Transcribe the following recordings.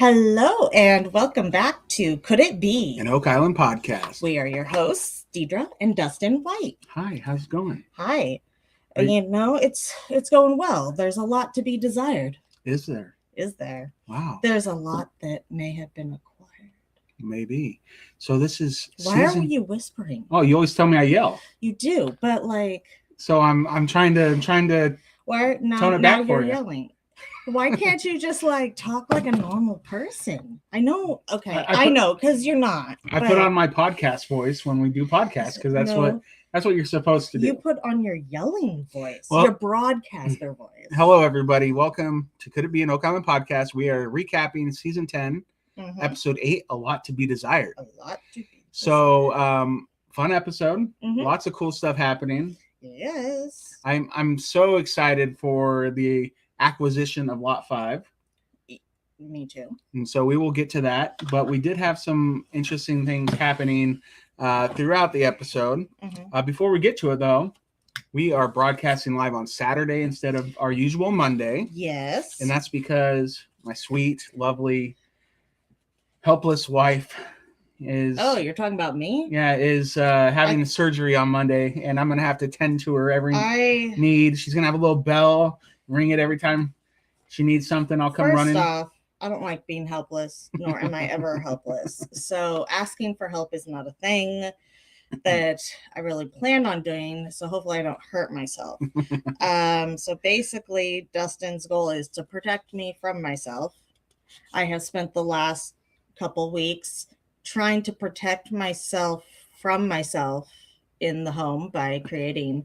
Hello and welcome back to Could It Be? An Oak Island podcast. We are your hosts, Deidre and Dustin White. Hi, how's it going? Hi. Are you- You know, it's going well. There's a lot to be desired. Is there? Is there? Wow, There's a lot that may have been acquired. maybe. So this is Why are you whispering? Oh, you always tell me I yell. You do, but like, So I'm trying to why now, tone it now back you're for you. yelling? Why can't you just like talk like a normal person? I know. Okay, I put- know because you're not. I put on my podcast voice when we do podcasts because that's what you're supposed to do. You put on your yelling voice, Well- your broadcaster voice. Hello, everybody. Welcome to Could It Be an Oak Island podcast. We are recapping season 10, Mhm. episode 8, A Lot to Be Desired. A lot to be. So, fun episode. Mhm. Lots of cool stuff happening. Yes. I'm so excited for the acquisition of Lot 5. Me too. And so we will get to that. But we did have some interesting things happening throughout the episode. Mhm. Before we get to it, though, we are broadcasting live on Saturday instead of our usual Monday. Yes. And that's because my sweet, lovely, helpless wife is... Oh, you're talking about me? Yeah, is having surgery on Monday. And I'm going to have to tend to her every need. She's going to have a little bell, ring it every time she needs something. I'll come running. First off, I don't like being helpless, nor am I ever helpless. So asking for help is not a thing that I really plan on doing. So hopefully I don't hurt myself. So basically, Dustin's goal is to protect me from myself. I have spent the last couple weeks trying to protect myself from myself in the home by creating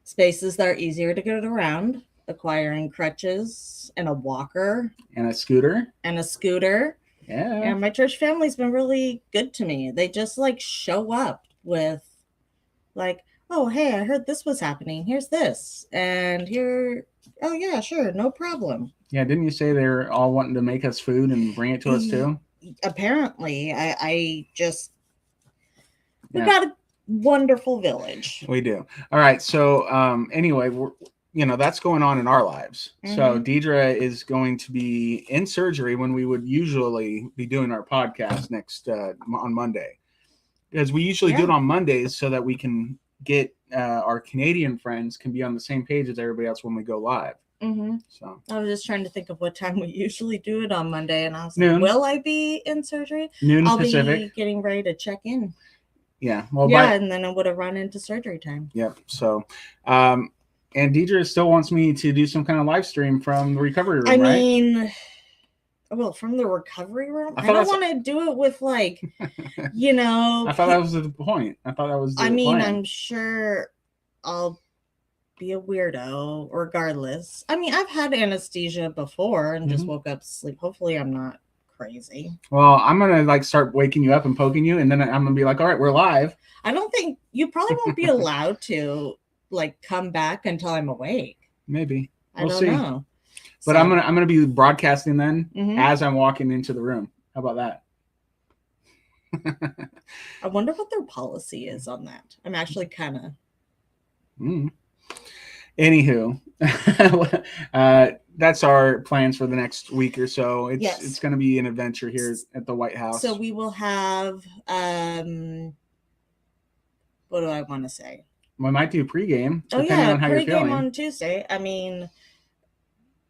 spaces that are easier to get around, acquiring crutches and a walker And a scooter. Yeah. Yeah. And my church family's been really good to me. They just like show up with like, oh, hey, I heard this was happening. Here's this. And here, oh yeah, sure, no problem. Yeah, didn't you say they're all wanting to make us food and bring it to us too? Apparently, we Yeah. got a wonderful village. We do. All right. So anyway, that's going on in our lives. So Deidre is going to be in surgery when we would usually be doing our podcast next on Monday. Because we usually do it on Mondays so that we can get our Canadian friends can be on the same page as everybody else when we go live. So I was just trying to think of what time we usually do it on Monday, and I was Noon. like, will I be in surgery? noon I'll Pacific. be getting ready to check in. Yeah. Well, And then it would have run into surgery time. Yep. So, and Deidre still wants me to do some kind of live stream from the recovery room, I right? mean, well, from the recovery room, I I thought don't that's- want to do it with like, I thought that was the point. I thought that was the plan. I'm sure I'll be a weirdo regardless. I mean, I've had anesthesia before and just woke up asleep. Hopefully I'm not crazy. Well, I'm going to start waking you up and poking you. And then I'm going to be like, all right, we're live. I don't think you probably won't be allowed to come back until I'm awake. Maybe. I We'll don't see. know. But So, I'm going to be broadcasting then mhm. as I'm walking into the room. How about that? I wonder what their policy is on that. I'm actually kind of. Anywho, that's our plans for the next week or so. It's going to be an adventure here at the White House. So we will have what do I want to say? We might do pregame, Oh depending yeah, on how you're feeling. pregame on Tuesday. I mean,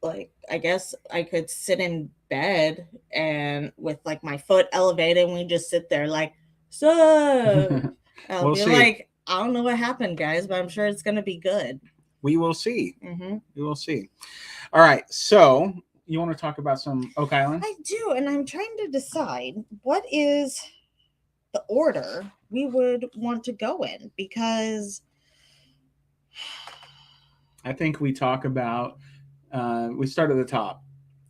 I guess I could sit in bed and with my foot elevated, and we just sit there so. I'll We'll be see. like, I don't know what happened, guys, but I'm sure it's gonna be good. We will see. Mm-hmm. We will see. All right. So you want to talk about some Oak Island? I do, and I'm trying to decide what is the order we would want to go in, because I think we talk about, we start at the top.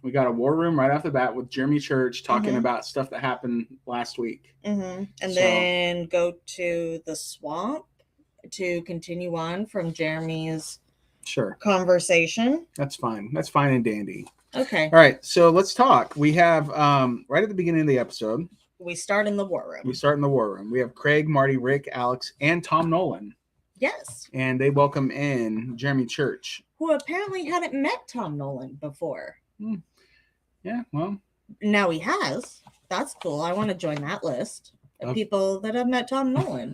We got a war room right off the bat with Jeremy Church talking about stuff that happened last week. and So- then go to the swamp to continue on from Jeremy's Sure. conversation. That's fine. That's fine and dandy. Okay. All right. So let's talk. We have, right at the beginning of the episode, We start in the war room. we start in the war room. We have Craig, Marty, Rick, Alex, and Tom Nolan. Yes. And they welcome in Jeremy Church. Who apparently hadn't met Tom Nolan before. Yeah, well, Now he has. That's cool. I want to join that list of Of- people that have met Tom Nolan.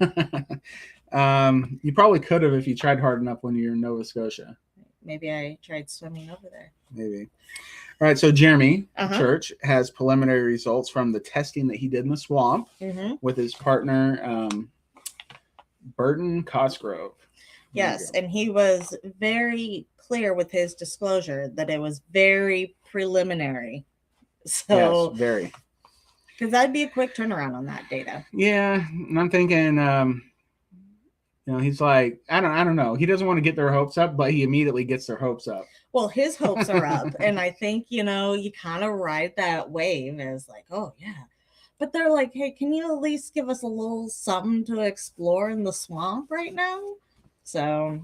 You probably could have if you tried hard enough when you're in Nova Scotia. Maybe I tried swimming over there. Maybe. All right. So Jeremy Uh-huh. Church has preliminary results from the testing that he did in the swamp Mm-hmm. with his partner, Burton Cosgrove. There you Yes, go. and he was very clear with his disclosure that it was very preliminary. So, Yes, very. because that'd be a quick turnaround on that data. Yeah, and I'm thinking, he's like, I don't know. He doesn't want to get their hopes up, but he immediately gets their hopes up. Well, his hopes are up, and I think you kind of ride that wave as like, oh yeah, but they're like, hey, can you at least give us a little something to explore in the swamp right now? So,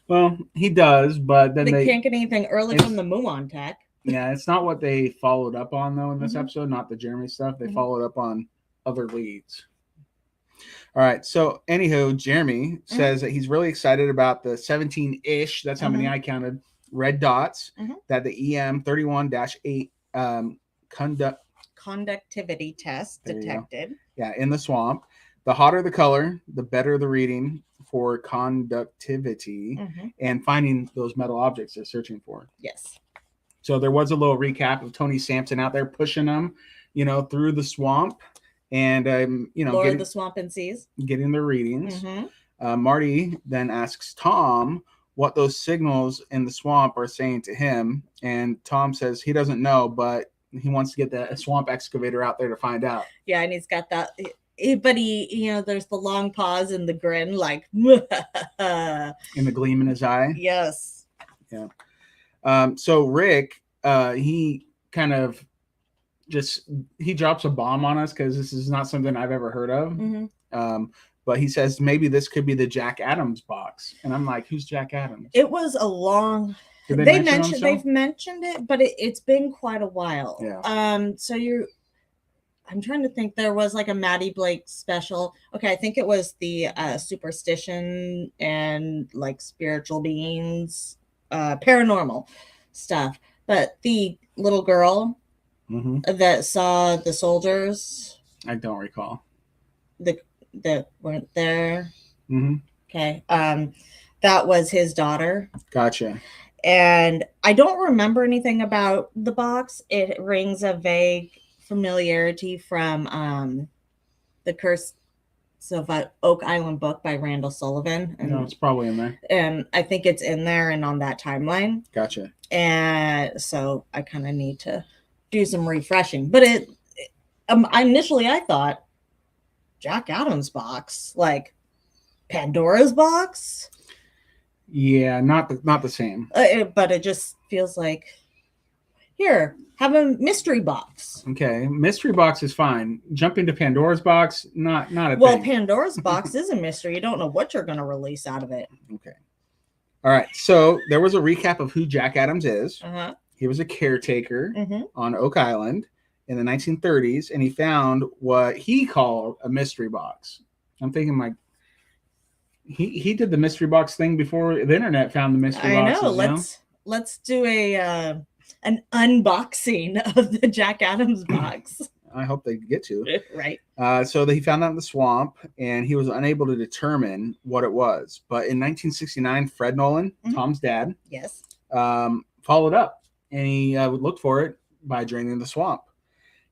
well, he does, but then they can't get anything early from the Muon tech. Yeah, it's not what they followed up on though in this Mhm. episode, not the Jeremy stuff. They Mhm. followed up on other leads. All right. So, anywho, Jeremy says that he's really excited about the 17-ish, that's how many I counted, red dots that the EM 31-8 conductivity test detected. Yeah, in the swamp. The hotter the color, the better the reading for conductivity and finding those metal objects they're searching for. Yes. So there was a little recap of Tony Sampson out there pushing them, through the swamp. And Lord of the Swamp and Seas, getting their readings. Marty then asks Tom what those signals in the swamp are saying to him, and Tom says he doesn't know, but he wants to get the swamp excavator out there to find out. Yeah, and he's got that. But he, there's the long pause and the grin, like, in the gleam in his eye. Yes. Yeah. So Rick, he kind of he drops a bomb on us because this is not something I've ever heard of. But he says maybe this could be the Jack Adams box, and I'm like, who's Jack Adams? It was a long. They've mentioned it, but it's been quite a while. Yeah. So I'm trying to think. There was like a Maddie Blake special. Okay, I think it was the superstition and like spiritual beings, paranormal stuff. But the little girl that saw the soldiers, I don't recall. That weren't there. Okay. That was his daughter. Gotcha. And I don't remember anything about the box. It rings a vague familiarity from the Curse of Oak Island book by Randall Sullivan. And no, it's probably in there. And I think it's in there and on that timeline. Gotcha. And so I kind of need to do some refreshing. But initially I thought Jack Adams box, like Pandora's box. Yeah, not the same. But it just feels like, here, have a mystery box. Okay, mystery box is fine. Jumping to Pandora's box, not a well, thing. Pandora's box is a mystery. You don't know what you're going to release out of it. Okay. All right. So there was a recap of who Jack Adams is. He was a caretaker on Oak Island in the 1930s, and he found what he called a mystery box. I'm thinking like he did the mystery box thing before the internet found the mystery boxes. I know. Let's do an unboxing of the Jack Adams box. I hope they get to. Right. So he found that in the swamp, and he was unable to determine what it was. But in 1969, Fred Nolan, Tom's dad, yes, followed up, and he would look for it by draining the swamp.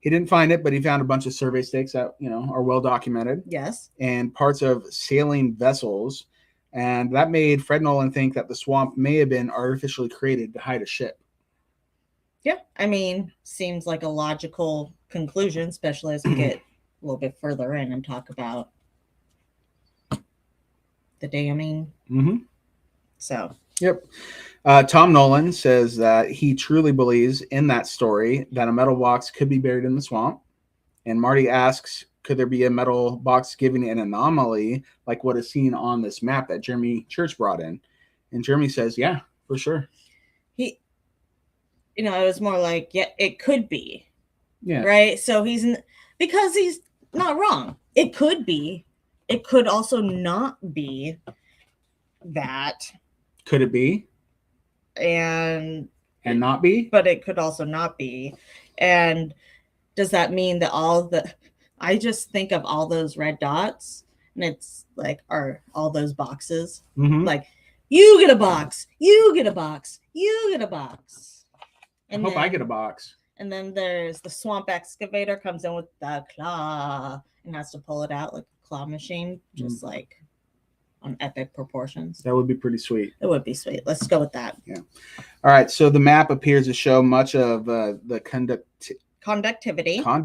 He didn't find it, but he found a bunch of survey stakes that are well documented. Yes, and parts of sailing vessels, and that made Fred Nolan think that the swamp may have been artificially created to hide a ship. Yeah, I mean, seems like a logical conclusion, especially as we get a little bit further in and talk about the damming. So, yep. Tom Nolan says that he truly believes in that story that a metal box could be buried in the swamp. And Marty asks, could there be a metal box giving an anomaly like what is seen on this map that Jeremy Church brought in? And Jeremy says, yeah, for sure. It was more like, yeah, it could be. Yeah. Right. So because he's not wrong. It could be. It could also not be that. Could it be? And not be? But it could also not be. And does that mean that I just think of all those red dots, and it's like, are all those boxes. Mm-hmm. Like, you get a box, you get a box, you get a box. I hope I get a box. And then there's the swamp excavator comes in with the claw and has to pull it out like a claw machine, just like on epic proportions. That would be pretty sweet. It would be sweet. Let's go with that. Yeah. All right. So the map appears to show much of the Conductivity. Why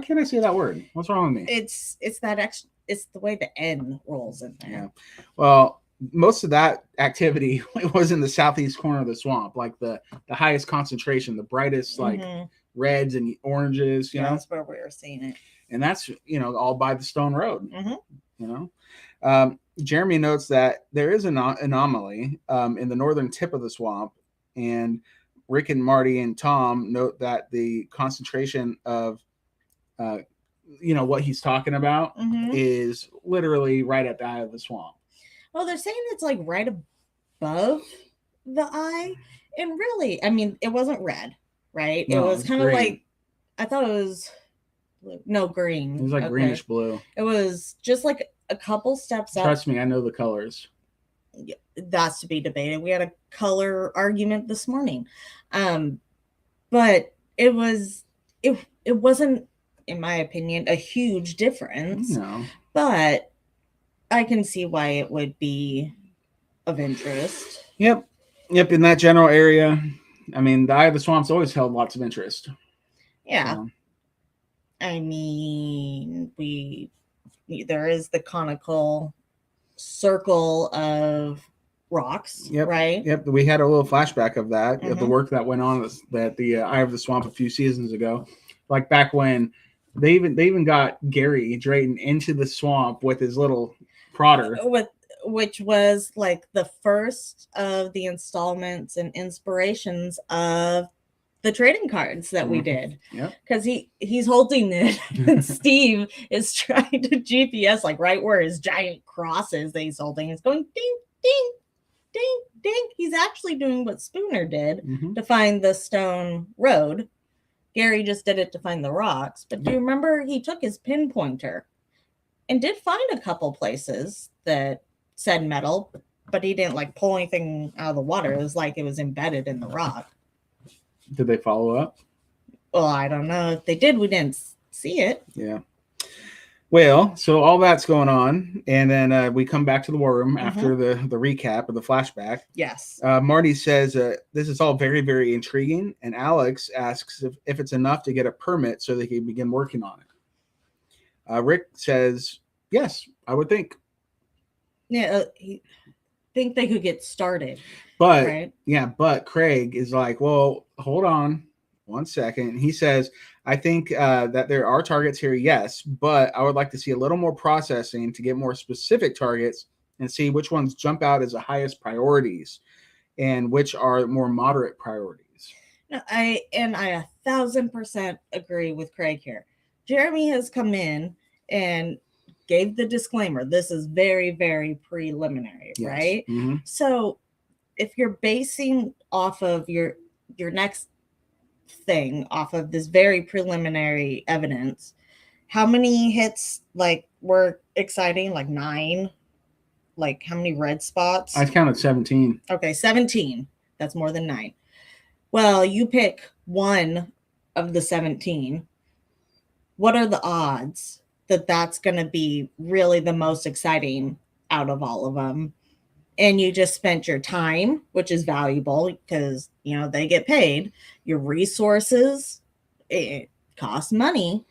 can't I say that word? What's wrong with me? It's the way the N rolls in there. Yeah. Well, most of that activity was in the southeast corner of the swamp, like the highest concentration, the brightest, like reds and oranges. You know, that's where we were seeing it. And that's all by the Stone Road. Jeremy notes that there is an anomaly in the northern tip of the swamp, and Rick and Marty and Tom note that the concentration of what he's talking about is literally right at the eye of the swamp. Well, they're saying it's like right above the eye, and really, I mean, it wasn't red, right? No, it was kind of like, I thought it was green. It was like greenish blue. It was just like a couple steps up. Trust me, I know the colors. That's to be debated. We had a color argument this morning, but it wasn't, in my opinion, a huge difference. No, but I can see why it would be of interest. Yep. In that general area, I mean, the eye of the swamp's always held lots of interest. Yeah. So. I mean, there is the conical circle of rocks, right? Yep. We had a little flashback of that, of the work that went on at the Eye of the Swamp a few seasons ago, like back when they even got Gary Drayton into the swamp with his little prodder, which was like the first of the installments and inspirations of the trading cards that we did. Yeah, because he's holding it and Steve is trying to GPS like right where his giant cross is that he's holding. It's going ding ding ding ding. He's actually doing what Spooner did to find the stone road. Gary just did it to find the rocks. But do you remember he took his pinpointer and did find a couple places that said metal, but he didn't like pull anything out of the water. It was like it was embedded in the rock. Did they follow up? Well, I don't know. If they did, we didn't see it. Yeah. Well, so all that's going on, and then we come back to the war room after the recap or the flashback. Yes. Marty says this is all very, very intriguing, and Alex asks if it's enough to get a permit so they can begin working on it. Rick says, yes, I would think. Yeah, think they could get started. But, right? But Craig is like, well, hold on 1 second. He says, I think that there are targets here, yes, but I would like to see a little more processing to get more specific targets and see which ones jump out as the highest priorities and which are more moderate priorities. No, I 1,000% agree with Craig here. Jeremy has come in and gave the disclaimer. This is very, very preliminary, yes. Right? Mm-hmm. So if you're basing off of your next thing off of this very preliminary evidence, how many hits like were exciting? Like 9? Like how many red spots? I counted 17. Okay, 17. That's more than 9. Well, you pick one of the 17. What are the odds that that's going to be really the most exciting out of all of them? And you just spent your time, which is valuable because, they get paid. Your resources, it costs money.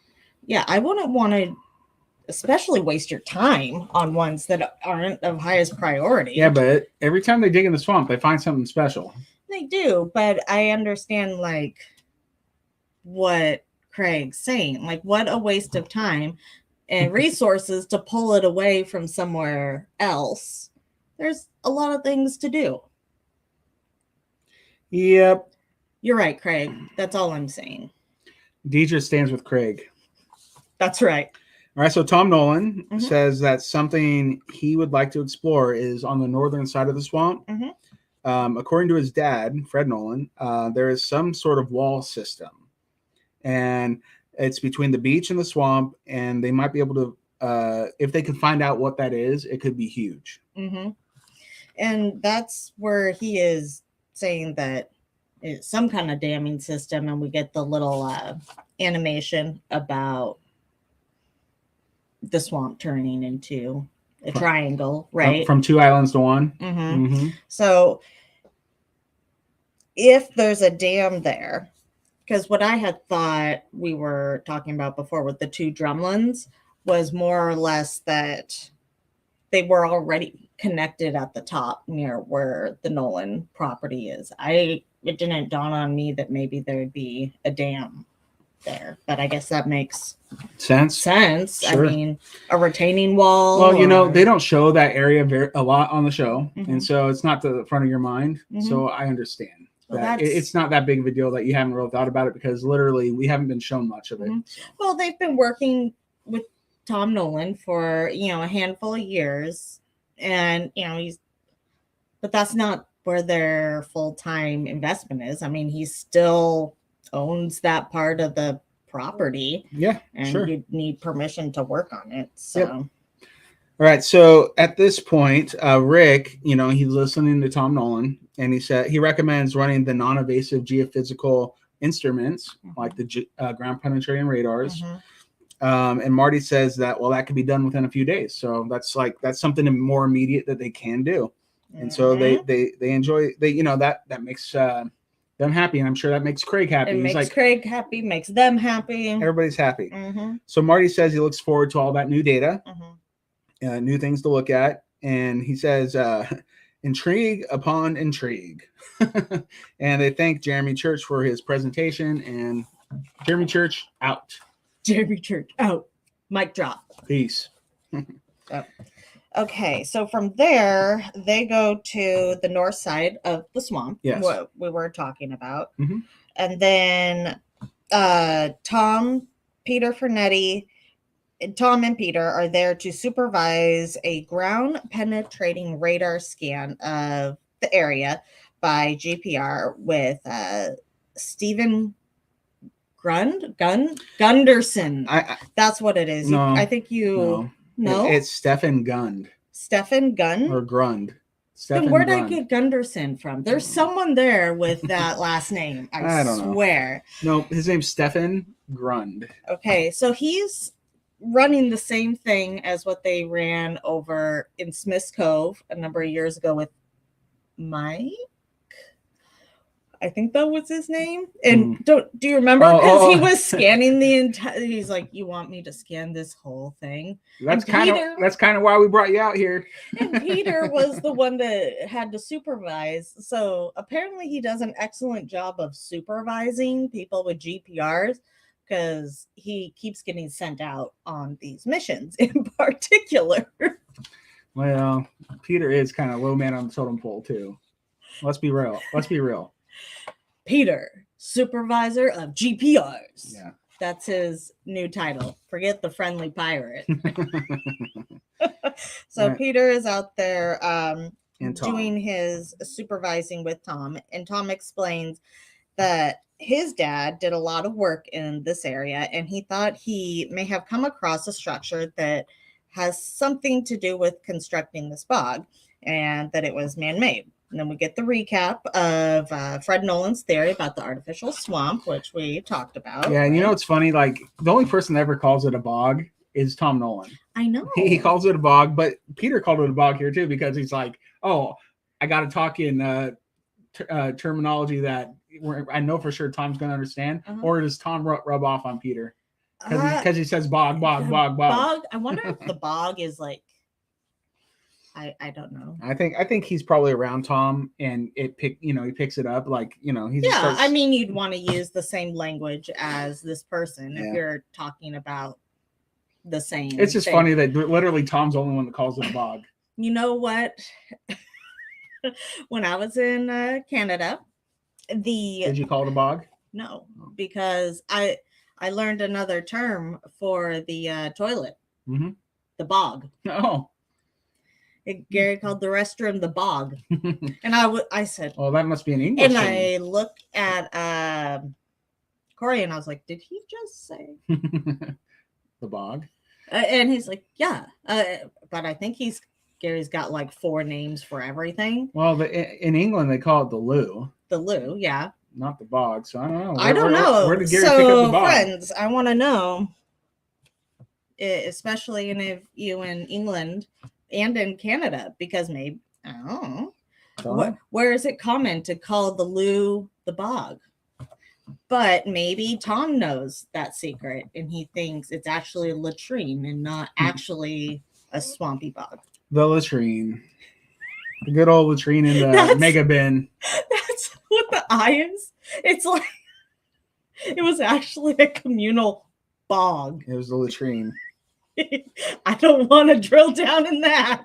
Yeah, I wouldn't want to especially waste your time on ones that aren't of highest priority. Yeah, but every time they dig in the swamp, they find something special. They do, but I understand, like, what Craig's saying. Like, what a waste of time and resources to pull it away from somewhere else. There's a lot of things to do. Yep. You're right, Craig. That's all I'm saying. Deidre stands with Craig. That's right. All right, so Tom Nolan says that something he would like to explore is on the northern side of the swamp. According to his dad, Fred Nolan, there is some sort of wall system. and it's between the beach and the swamp, and they might be able to, if they can find out what that is, it could be huge. Mm-hmm. And that's where he is saying that it's some kind of damming system, and we get the little animation about the swamp turning into a triangle, right? From 2 islands to 1. Mm-hmm. Mm-hmm. So if there's a dam there, because what I had thought we were talking about before with the 2 drumlins was more or less that they were already connected at the top near where the Nolan property is. It didn't dawn on me that maybe there'd be a dam there, but I guess that makes sense. Sure. I mean, a retaining wall. Well, they don't show that area a lot on the show, and so it's not to the front of your mind. So I understand that it's not that big of a deal that you haven't really thought about it, because literally we haven't been shown much of it. So. Well, they've been working with Tom Nolan for a handful of years, and but that's not where their full-time investment is. I mean, he still owns that part of the property, and you need permission to work on it. So all right, so at this point, Rick, he's listening to Tom Nolan, and he said he recommends running the non-invasive geophysical instruments like the ground penetrating radars. And Marty says that that could be done within a few days. So that's something more immediate that they can do. And so they enjoy, that makes them happy. And I'm sure that makes Craig happy. It makes Craig happy, makes them happy. Everybody's happy. So Marty says he looks forward to all that new data, new things to look at. And he says, intrigue upon intrigue. And they thank Jeremy Church for his presentation, and Jeremy Church out. Jeremy Church out. Mic drop. Peace. Okay, so from there, they go to the north side of the swamp, what we were talking about. And then Tom and Peter are there to supervise a ground penetrating radar scan of the area by GPR with Stephen Gunderson. That's what it is. No, I think you know. It's Stephen Gund. Stephen Gund? Or Grund. Then where'd I get Gunderson from? There's someone there with that last name. I don't swear. No, his name's Stephen Grund. Okay, so he's running the same thing as what they ran over in Smith's Cove a number of years ago with Mike. I think that was his name. And do you remember? Because he was scanning the entire. He's like, "You want me to scan this whole thing?" That's kind of why we brought you out here. And Peter was the one that had to supervise. So apparently, he does an excellent job of supervising people with GPRs, because he keeps getting sent out on these missions in particular. Well, Peter is kind of low man on the totem pole too. Let's be real. Peter, supervisor of GPRs. Yeah. That's his new title. Forget the friendly pirate. So right. Peter is out there doing his supervising with Tom. And Tom explains that his dad did a lot of work in this area, and he thought he may have come across a structure that has something to do with constructing this bog, and that it was man-made. And then we get the recap of Fred Nolan's theory about the artificial swamp, which we talked about. Yeah, and you know what's funny? Like, the only person that ever calls it a bog is Tom Nolan. I know. He calls it a bog, but Peter called it a bog here too, because he's like, oh, I got to talk in terminology that I know for sure Tom's going to understand. Or does Tom rub off on Peter? Because he says bog. Bog. I wonder if the bog is like, I don't know. I think he's probably around Tom, and he picks it up, like, he just starts... I mean, you'd want to use the same language as this person if you're talking about the same. It's just funny that literally Tom's the only one that calls it a bog. You know what? When I was in Canada, did you call it a bog? No, because I learned another term for the toilet. Mm-hmm. The bog. Oh. Gary called the restroom the bog. And I said, well, that must be an English and thing. I looked at Corey, and I was like, did he just say The bog. and he's like, yeah, but I think Gary's got like 4 names for everything. Well, in England they call it the loo, The loo, yeah. not the bog. So I don't know. I don't know. Where did Gary pick up the bog? Friends, I want to know, especially if you in England and in Canada, because maybe I don't know. Where is it common to call the loo the bog? But maybe Tom knows that secret and he thinks it's actually a latrine and not actually a swampy bog. The latrine. The good old latrine in the mega bin. That's what the eye is. It's like it was actually a communal bog. It was the latrine. I don't want to drill down in that.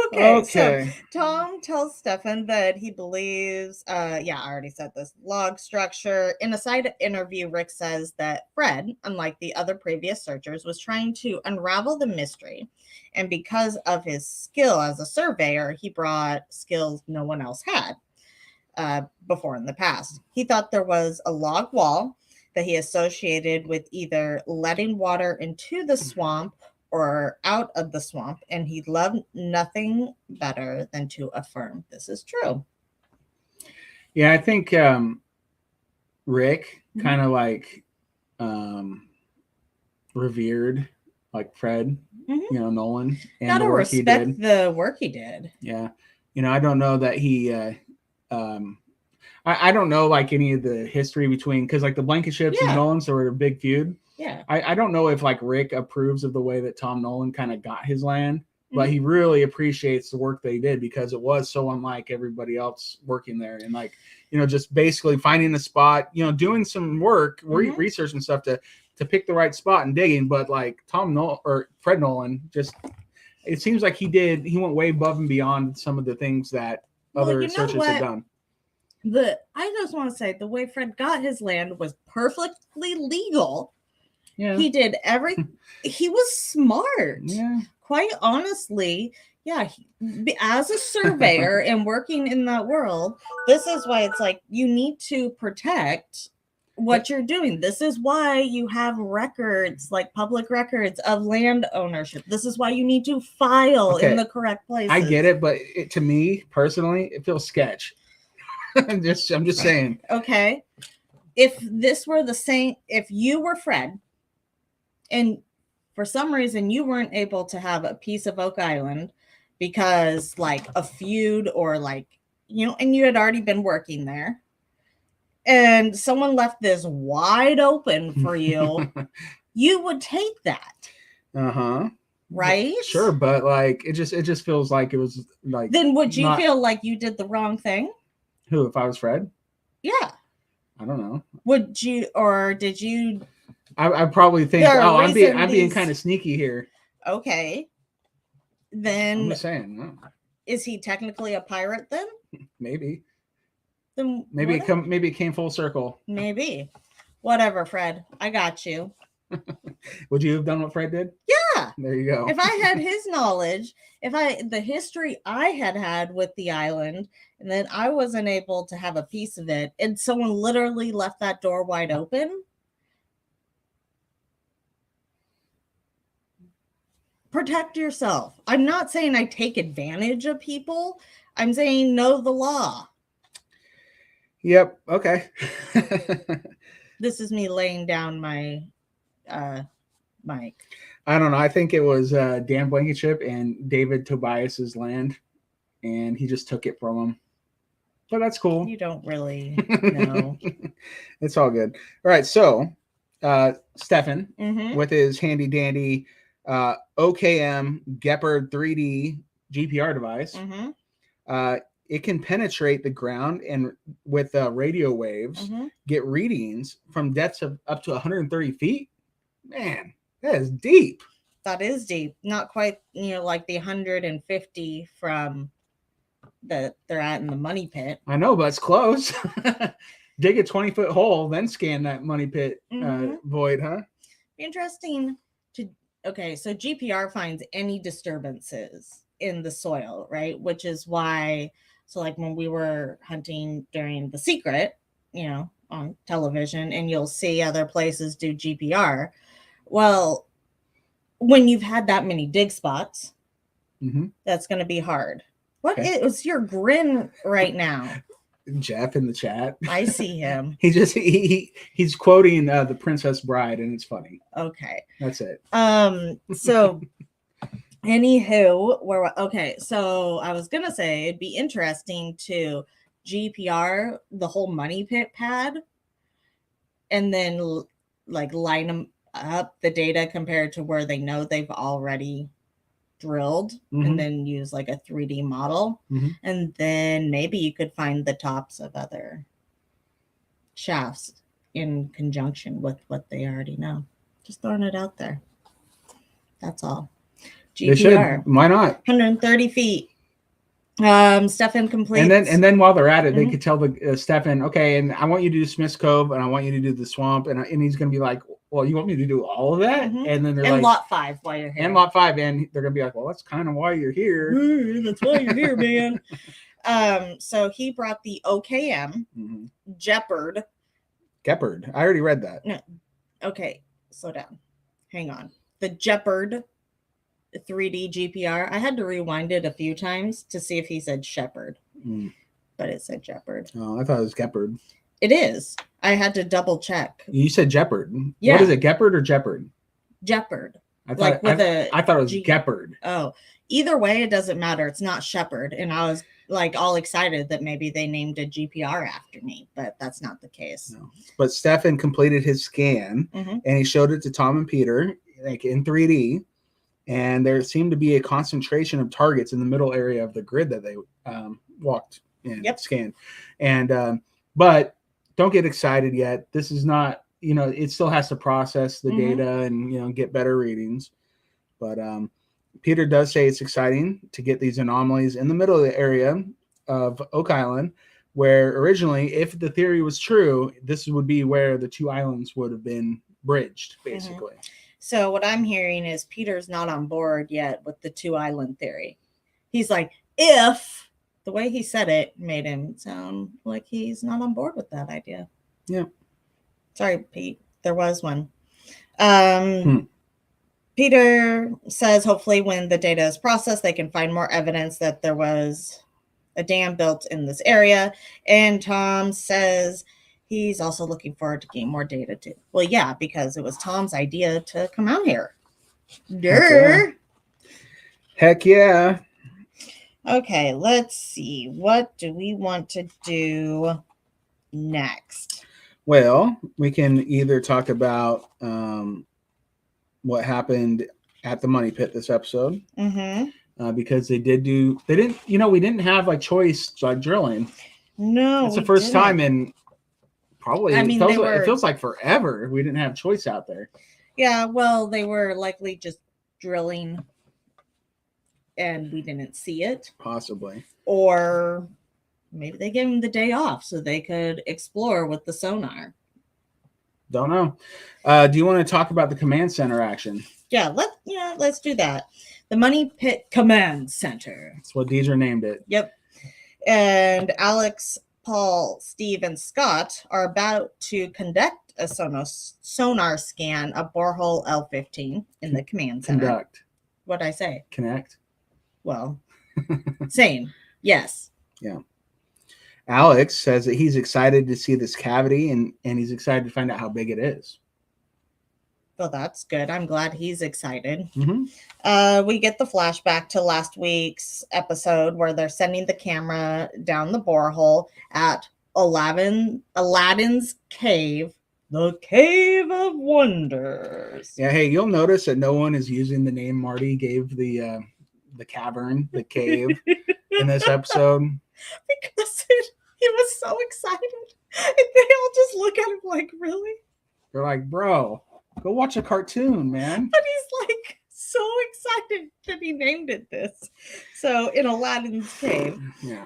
Okay. So Tom tells Stefan that he believes, I already said this, log structure. In a side interview, Rick says that Fred, unlike the other previous searchers, was trying to unravel the mystery. And because of his skill as a surveyor, he brought skills no one else had before in the past. He thought there was a log wall that he associated with either letting water into the swamp or out of the swamp, and he loved nothing better than to affirm this is true. Yeah, I think Rick kind of like revered like Fred, Nolan, and gotta respect the work he did. Yeah, I don't know that he I don't know like any of the history between, because like the Blankenships and Nolans were a big feud. Yeah. I don't know if like Rick approves of the way that Tom Nolan kind of got his land, but he really appreciates the work they did because it was so unlike everybody else working there. And like, just basically finding a spot, doing some work, research and stuff to pick the right spot and digging. But like Fred Nolan, just, it seems like he went way above and beyond some of the things that other searchers had done. I just want to say the way Fred got his land was perfectly legal. Yeah. He did he was smart. Yeah. Quite honestly, as a surveyor and working in that world, this is why it's like you need to protect what you're doing. This is why you have records, like public records of land ownership. This is why you need to file in the correct place. I get it, but to me personally, it feels sketch. I'm just saying. Okay. If this were the same, if you were Fred, and for some reason you weren't able to have a piece of Oak Island because like a feud or like, and you had already been working there and someone left this wide open for you, you would take that. Uh-huh. Right? Sure, but like it just feels like it was like. Then would you feel like you did the wrong thing? Who, if I was Fred? Yeah. I don't know. Would you, or did you? I probably think, I'm being kind of sneaky here. Okay. Then I'm just saying. No. Is he technically a pirate then? Maybe. Then maybe it came full circle. Maybe. Whatever, Fred. I got you. Would you have done what Fred did? Yeah. There you go. If I had his knowledge, the history I had with the island, and then I wasn't able to have a piece of it, and someone literally left that door wide open, protect yourself. I'm not saying I take advantage of people. I'm saying know the law. Yep. Okay. This is me laying down my mic. I don't know. I think it was Dan Blankenship and David Tobias's land, and he just took it from him. But that's cool. You don't really know. It's all good. All right. So, Stefan, with his handy dandy OKM Gepard 3D GPR device, it can penetrate the ground and with radio waves get readings from depths of up to 130 feet. Man, that is deep. That is deep. Not quite, like the 150 from that they're at in the money pit. I know, but it's close. Dig a 20-foot hole, then scan that money pit void, huh? Interesting. Okay, so GPR finds any disturbances in the soil, right? Which is why, so like when we were hunting during The Secret, on television, and you'll see other places do GPR. Well, when you've had that many dig spots, that's going to be hard. What is your grin right now? Jeff in the chat. I see him. He's quoting The Princess Bride, and it's funny. Okay. That's it. So anywho, so I was gonna say it'd be interesting to GPR the whole money pit pad and then like line them up the data compared to where they know they've already drilled, and then use like a 3D model, and then maybe you could find the tops of other shafts in conjunction with what they already know. Just throwing it out there. That's all. GPR. Why not? 130 feet. Stefan completes. And then while they're at it, they could tell the Stefan, okay, and I want you to do Smith's Cove, and I want you to do the swamp, and he's going to be like, well, you want me to do all of that? And then they're like, Lot 5 while you're here. And Lot 5, and they're going to be like, well, that's kind of why you're here. That's why you're here, man. So he brought the OKM Jeopard. Gepard. I already read that. No. Okay, slow down. Hang on. The Jeopard 3D GPR. I had to rewind it a few times to see if he said shepherd, but it said Jeopard. Oh, I thought it was Gepard. It is. I had to double check. You said Jeopard. Yeah. What is it, Gepard or Jeopard? Jeopard. I thought it was Gepard. Oh, either way, it doesn't matter. It's not shepherd. And I was like all excited that maybe they named a GPR after me, but that's not the case. No. But Stefan completed his scan and he showed it to Tom and Peter, like in 3D. And there seemed to be a concentration of targets in the middle area of the grid that they walked and scanned. And but don't get excited yet. This is not, it still has to process the data and, get better readings. But Peter does say it's exciting to get these anomalies in the middle of the area of Oak Island, where originally, if the theory was true, this would be where the two islands would have been bridged, basically. So what I'm hearing is Peter's not on board yet with the two island theory. He's like, if the way he said it made him sound like he's not on board with that idea. Yeah. Sorry, Pete. There was one. Peter says hopefully when the data is processed, they can find more evidence that there was a dam built in this area. And Tom says he's also looking forward to getting more data too. Well, yeah, because it was Tom's idea to come out here. Heck yeah. Okay, let's see. What do we want to do next? Well, we can either talk about what happened at the Money Pit this episode, because we didn't have like choice like drilling. No, it's the first time in probably. It feels like forever we didn't have choice out there. Yeah, well, they were likely just drilling, and we didn't see it. Possibly, or maybe they gave them the day off so they could explore with the sonar. Don't know. Do you want to talk about the command center action? Yeah, let's do that. The Money Pit Command Center. That's what Deidre named it. Yep. And Alex, Paul, Steve, and Scott are about to conduct a sonar scan of borehole L15 in the command center. Conduct. What'd I say? Connect. Well, same. Yes. Yeah. Alex says that he's excited to see this cavity and he's excited to find out how big it is. Well, that's good. I'm glad he's excited. Mm-hmm. We get the flashback to last week's episode where they're sending the camera down the borehole at Aladdin's cave, the Cave of Wonders. Yeah, hey, you'll notice that no one is using the name Marty gave the cavern, the cave in this episode. Because he was so excited. And they all just look at him like, really? They're like, bro, go watch a cartoon, man. But he's like so excited that he named it this. So in Aladdin's cave. Yeah.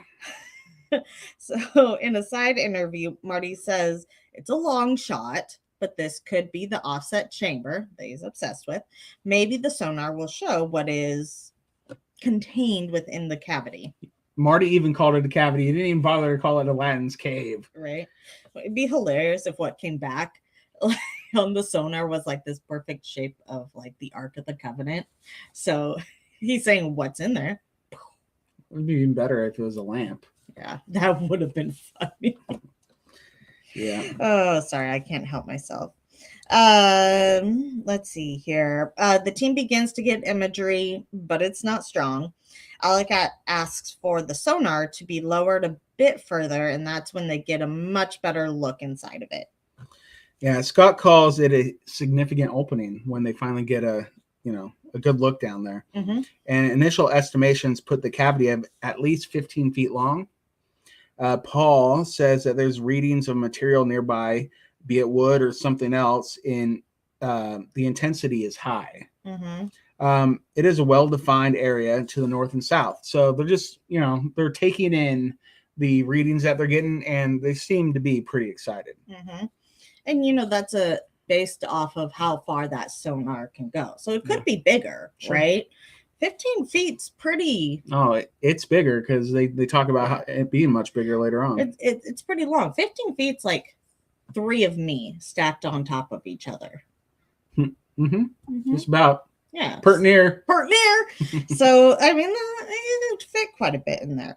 So in a side interview, Marty says it's a long shot, but this could be the offset chamber that he's obsessed with. Maybe the sonar will show what is contained within the cavity. Marty even called it a cavity. He didn't even bother to call it Aladdin's cave. Right. It'd be hilarious if what came back on the sonar was like this perfect shape of like the Ark of the Covenant. So he's saying what's in there. It would be even better if it was a lamp. Yeah, that would have been funny. Yeah. Oh, sorry, I can't help myself. Let's see here. The team begins to get imagery, but it's not strong. Alicat asks for the sonar to be lowered a bit further, and that's when they get a much better look inside of it. Yeah, Scott calls it a significant opening when they finally get a good look down there. Mm-hmm. And initial estimations put the cavity at least 15 feet long. Paul says that there's readings of material nearby, be it wood or something else, in the intensity is high. Mm-hmm. It is a well-defined area to the north and south. So they're just, they're taking in the readings that they're getting, and they seem to be pretty excited. Mm-hmm. And, that's based off of how far that sonar can go. So it could be bigger, Sure. right? 15 feet's pretty. Oh, it's bigger because they talk about it being much bigger later on. It's pretty long. 15 feet's like 3 of me stacked on top of each other. Mm-hmm. Mm-hmm. Just about. Yeah. Pert near. So, I mean, it fit quite a bit in there.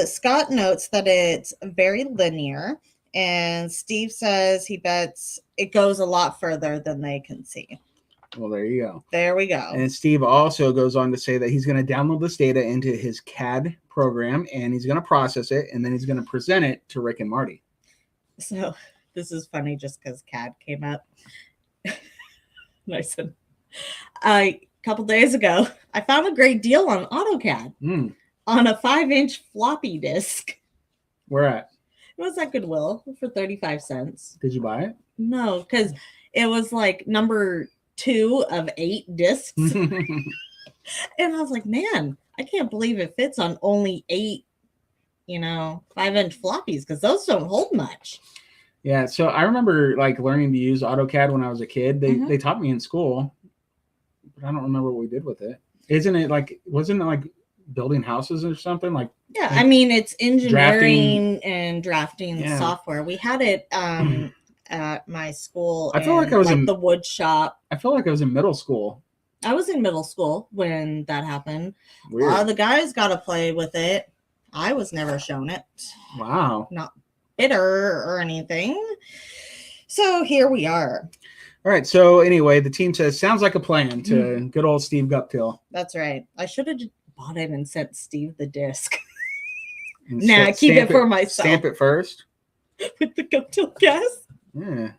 Scott notes that it's very linear, and Steve says he bets it goes a lot further than they can see. Well, there you go. There we go. And Steve also goes on to say that he's going to download this data into his CAD program, and he's going to process it, and then he's going to present it to Rick and Marty. So this is funny just because CAD came up. And I said, a couple days ago, I found a great deal on AutoCAD on a 5-inch floppy disk. Where at? It was at Goodwill for 35 cents. Did you buy it? No, because it was like number 2 of 8 discs. And I was like, man, I can't believe it fits on only 8, 5-inch floppies, because those don't hold much. Yeah, so I remember like learning to use AutoCAD when I was a kid. They taught me in school, but I don't remember what we did with it. Wasn't it like building houses or something? Like, yeah, I mean, it's engineering and drafting software. We had it at my school. I feel like I was in the wood shop. I feel like I was in middle school. I was in middle school when that happened. Weird. The guys got to play with it. I was never shown it. Wow. Not bitter or anything. So here we are. All right. So anyway, the team says, sounds like a plan to good old Steve Guptill. That's right. I should have bought it and sent Steve the disc. Nah, keep it for myself. Stamp it first. With the Guptill gas. Yeah.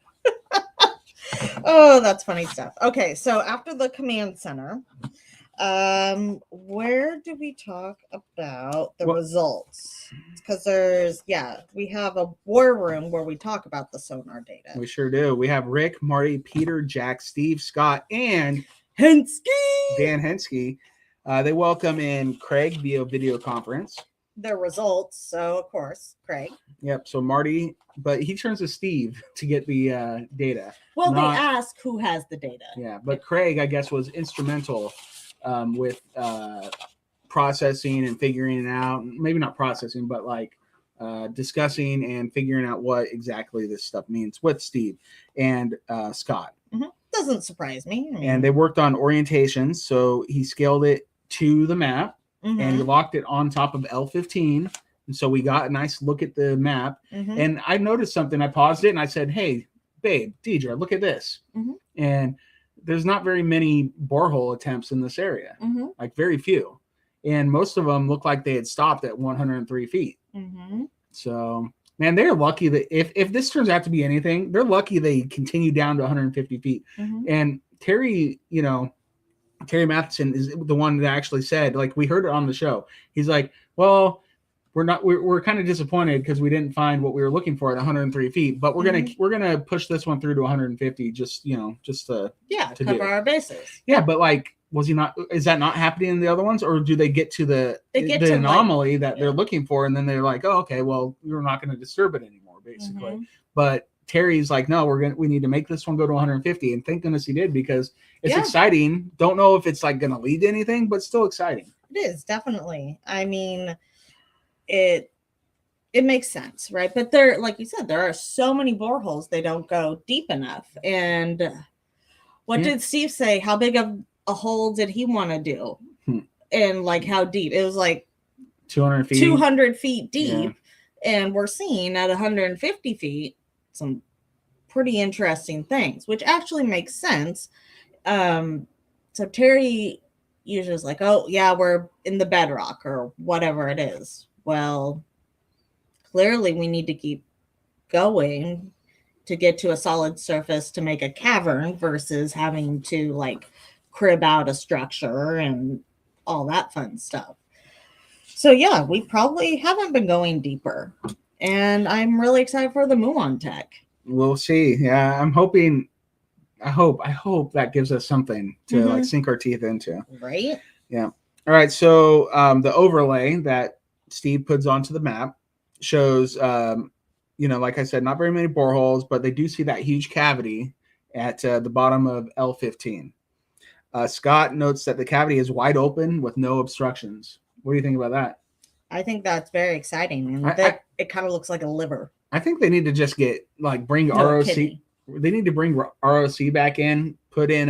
Oh, that's funny stuff. Okay, so after the command center, where do we talk about the results? Because we have a war room where we talk about the sonar data. We sure do. We have Rick, Marty, Peter, Jack, Steve, Scott, and Dan Henske. They welcome in Craig via video conference. Their results, so of course, Craig. Yep. So Marty, but he turns to Steve to get the data. Well, they ask who has the data. Yeah, but Craig, I guess, was instrumental with processing and figuring it out. Maybe not processing, but like discussing and figuring out what exactly this stuff means with Steve and Scott. Mm-hmm. Doesn't surprise me. And they worked on orientations, so he scaled it to the map. Mm-hmm. And he locked it on top of L15. And so we got a nice look at the map. Mm-hmm. And I noticed something. I paused it and I said, hey, babe, Deidre, look at this. Mm-hmm. And there's not very many borehole attempts in this area, like very few. And most of them look like they had stopped at 103 feet. Mm-hmm. So, man, they're lucky that if this turns out to be anything, they're lucky they continue down to 150 feet. Mm-hmm. And Terry Matheson is the one that actually said, like, we heard it on the show. He's like, well, we're kind of disappointed because we didn't find what we were looking for at 103 feet, but we're gonna push this one through to 150 just to cover our bases. Yeah, but like, is that not happening in the other ones, or do they get to the anomaly that they're looking for, and then they're like, oh, okay, well, we're not going to disturb it anymore, basically. Mm-hmm. But Terry's like, no, we need to make this one go to 150, and thank goodness he did, because it's exciting. Don't know if it's like going to lead to anything, but still exciting. It is, definitely. I mean, it it makes sense, right? But there, like you said, there are so many boreholes they don't go deep enough. And what Yeah. did Steve say? How big of a hole did he want to do? And like how deep? It was like 200 feet. 200 feet deep. Yeah. And we're seeing at 150 feet some pretty interesting things, which actually makes sense. So Terry usually is like, oh, yeah, we're in the bedrock or whatever it is. Well, clearly we need to keep going to get to a solid surface to make a cavern versus having to like crib out a structure and all that fun stuff. So yeah, we probably haven't been going deeper, and I'm really excited for the muon tech. We'll see. Yeah, I'm hoping. I hope that gives us something to like sink our teeth into. Right. Yeah. All right. So the overlay that Steve puts onto the map shows, like I said, not very many boreholes, but they do see that huge cavity at the bottom of L15. Scott notes that the cavity is wide open with no obstructions. What do you think about that? I think that's very exciting, and it kind of looks like a liver. I think they need to just bring ROC. Kidney. They need to bring ROC back in, put in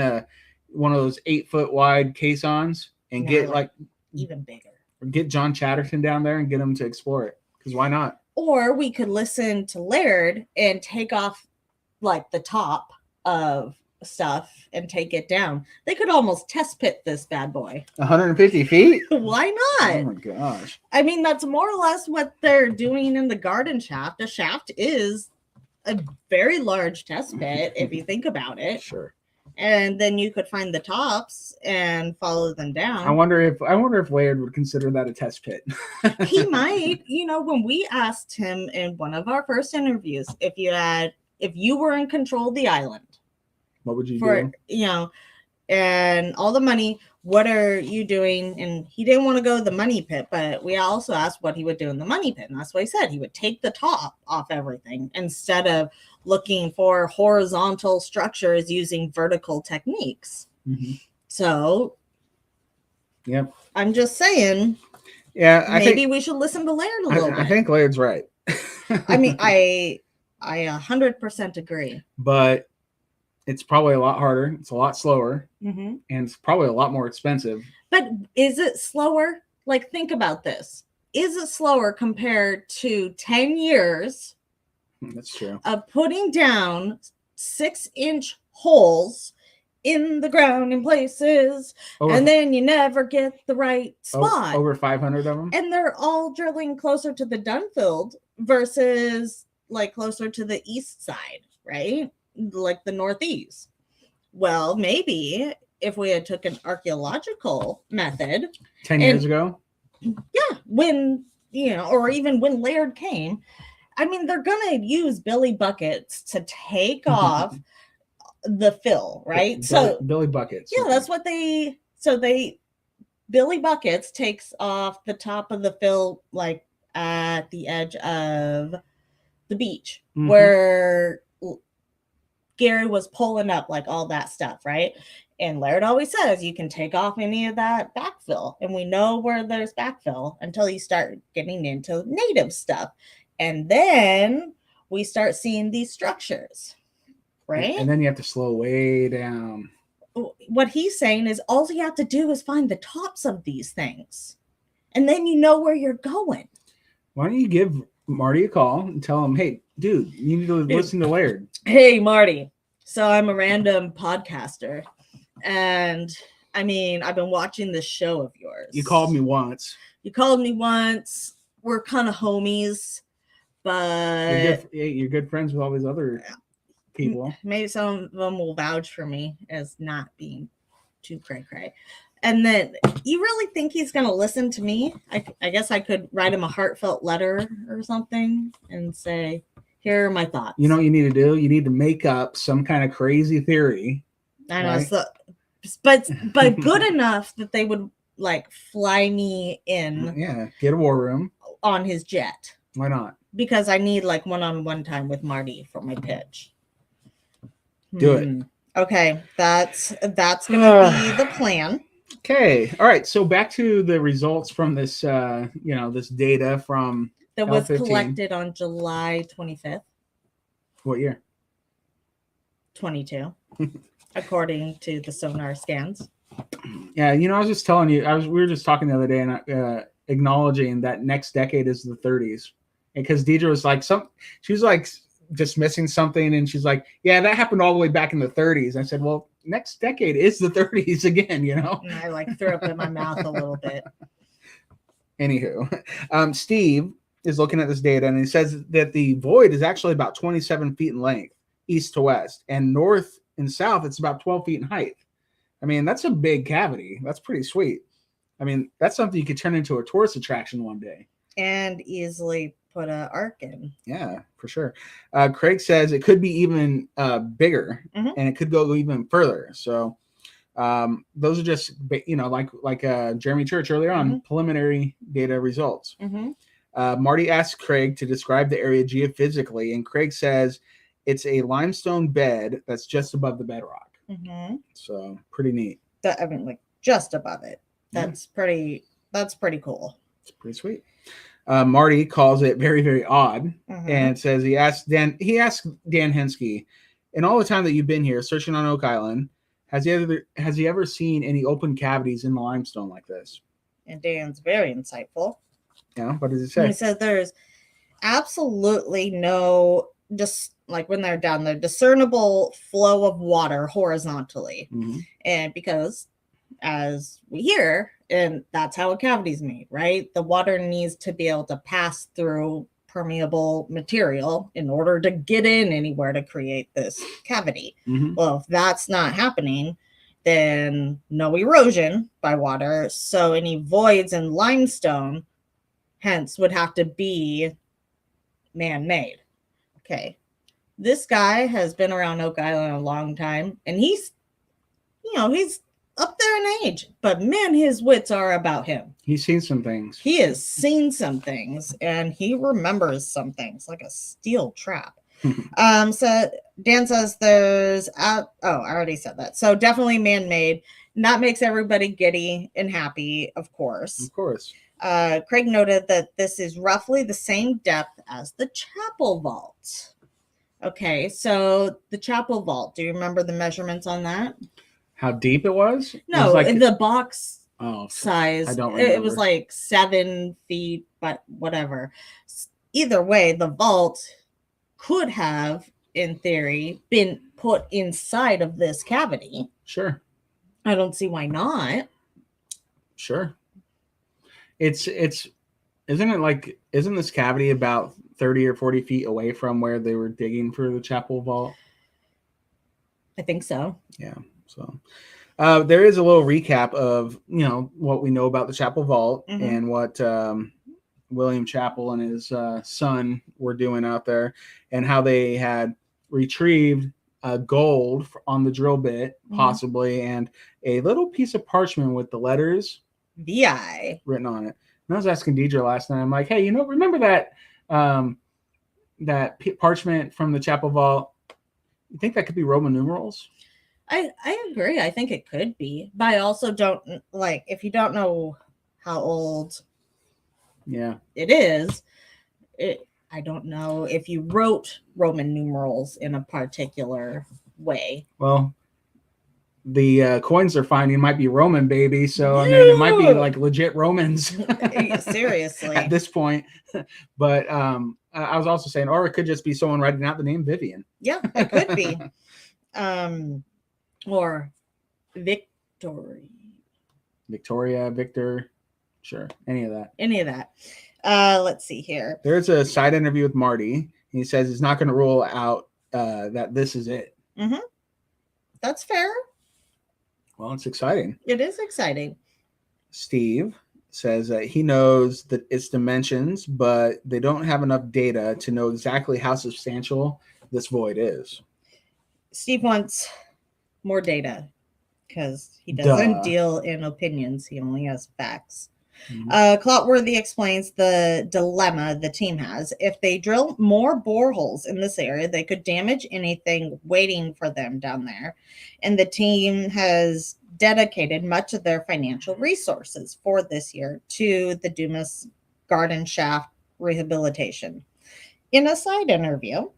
one of those 8-foot wide caissons, and get like even bigger. Get John Chatterton down there and get him to explore it. Because why not? Or we could listen to Laird and take off like the top of stuff and take it down. They could almost test pit this bad boy. 150 feet? Why not? Oh my gosh. I mean, that's more or less what they're doing in the garden shaft. The shaft is a very large test pit if you think about it. Sure. And then you could find the tops and follow them down. I wonder if Laird would consider that a test pit. He might. When we asked him in one of our first interviews, if you were in control of the island, what would you do? And all the money, what are you doing? And he didn't want to go to the money pit, but we also asked what he would do in the money pit. And that's what he said. He would take the top off everything instead of looking for horizontal structures using vertical techniques. Mm-hmm. So, yep. I'm just saying, maybe we should listen to Laird a little bit. I think Laird's right. I mean, I 100% agree. But it's probably a lot harder. It's a lot slower. Mm-hmm. And it's probably a lot more expensive. But is it slower? Like, think about this. Is it slower compared to 10 years? That's true. Of putting down 6-inch holes in the ground in places, and then you never get the right spot. Over 500 of them? And they're all drilling closer to the Dunfield versus like closer to the east side, right? Like the northeast. Well, maybe if we had took an archaeological method 10 years ago, when or even when Laird came, I mean, they're gonna use billy buckets to take off the fill, right? Billy buckets. Yeah, that's what they billy buckets takes off the top of the fill, like at the edge of the beach, where Gary was pulling up like all that stuff, right? And Laird always says you can take off any of that backfill, and we know where there's backfill until you start getting into native stuff, and then we start seeing these structures, right? And then you have to slow way down. What he's saying is all you have to do is find the tops of these things, and then you know where you're going. Why don't you give Marty a call and tell him, hey, dude, you need to listen to Laird. Hey, Marty. So I'm a random podcaster, and I mean, I've been watching this show of yours. You called me once. We're kind of homies, but you're good friends with all these other people. Maybe some of them will vouch for me as not being too cray-cray. And then, you really think he's going to listen to me? I guess I could write him a heartfelt letter or something and say, here are my thoughts. You know what you need to do? You need to make up some kind of crazy theory. I know, right? But good enough that they would like fly me in. Yeah, get a war room on his jet. Why not? Because I need like one-on-one time with Marty for my pitch. Do it. Okay, that's gonna be the plan. Okay, all right. So back to the results from this, this data from that was L15. collected on July 25th, What year? 22, according to the sonar scans. Yeah, I was just telling you, we were just talking the other day and acknowledging that next decade is the 30s. Because Deidre was like, she was like dismissing something, and she's like, yeah, that happened all the way back in the 30s. I said, well, next decade is the 30s again, And I like threw up in my mouth a little bit. Anywho, Steve is looking at this data, and he says that the void is actually about 27 feet in length, east to west, and north and south, it's about 12 feet in height. I mean, that's a big cavity. That's pretty sweet. I mean, that's something you could turn into a tourist attraction one day. And easily put an arc in. Yeah, for sure. Craig says it could be even bigger, and it could go even further. So those are just, like Jeremy Church earlier on, preliminary data results. Marty asked Craig to describe the area geophysically, and Craig says it's a limestone bed that's just above the bedrock. So pretty neat. I mean, like just above it. That's pretty cool. It's pretty sweet. Marty calls it very, very odd, and says he asked Dan Hensky, in all the time that you've been here searching on Oak Island, has he ever seen any open cavities in the limestone like this? And Dan's very insightful. Yeah, what does it say? He says there's absolutely no, just like when they're down there, discernible flow of water horizontally. And because, as we hear, and that's how a cavity is made, right? The water needs to be able to pass through permeable material in order to get in anywhere to create this cavity. Well, if that's not happening, then no erosion by water. So any voids in limestone, hence, would have to be man-made. Okay. This guy has been around Oak Island a long time, and he's up there in age, but man, his wits are about him. He's seen some things. He has seen some things, and he remembers some things like a steel trap. So Dan says I already said that. So definitely man-made. And that makes everybody giddy and happy, of course. Of course. Craig noted that this is roughly the same depth as the chapel vault. Okay, so the chapel vault, do you remember the measurements on that? How deep it was? No, it was like the box size. I don't remember. It was like 7 feet, but whatever. Either way, the vault could have, in theory, been put inside of this cavity. Sure. I don't see why not. Sure. Isn't this cavity about 30 or 40 feet away from where they were digging for the chapel vault? I think so. Yeah. So there is a little recap of, what we know about the chapel vault and what William Chappell and his son were doing out there, and how they had retrieved gold on the drill bit, possibly, and a little piece of parchment with the letters VI written on it. And I was asking Deidre last night, I'm like, hey, remember that parchment from the chapel vault? You think that could be Roman numerals? I agree. I think it could be, but I also don't if you don't know how old it is, I don't know if you wrote Roman numerals in a particular way. Well, the coins they're finding might be Roman, baby. So I mean, it might be like legit Romans. Seriously. At this point. But I was also saying, or it could just be someone writing out the name Vivian. Yeah, it could be. Or Victoria, Victor. Sure. Any of that. Let's see here. There's a side interview with Marty. He says he's not going to rule out that this is it. That's fair. Well, it's exciting. It is exciting. Steve says that he knows that its dimensions, but they don't have enough data to know exactly how substantial this void is. Steve wants more data because he doesn't deal in opinions. He only has facts. Clotworthy explains the dilemma the team has. If they drill more boreholes in this area, they could damage anything waiting for them down there. And the team has dedicated much of their financial resources for this year to the Dumas Garden Shaft rehabilitation. In a side interview,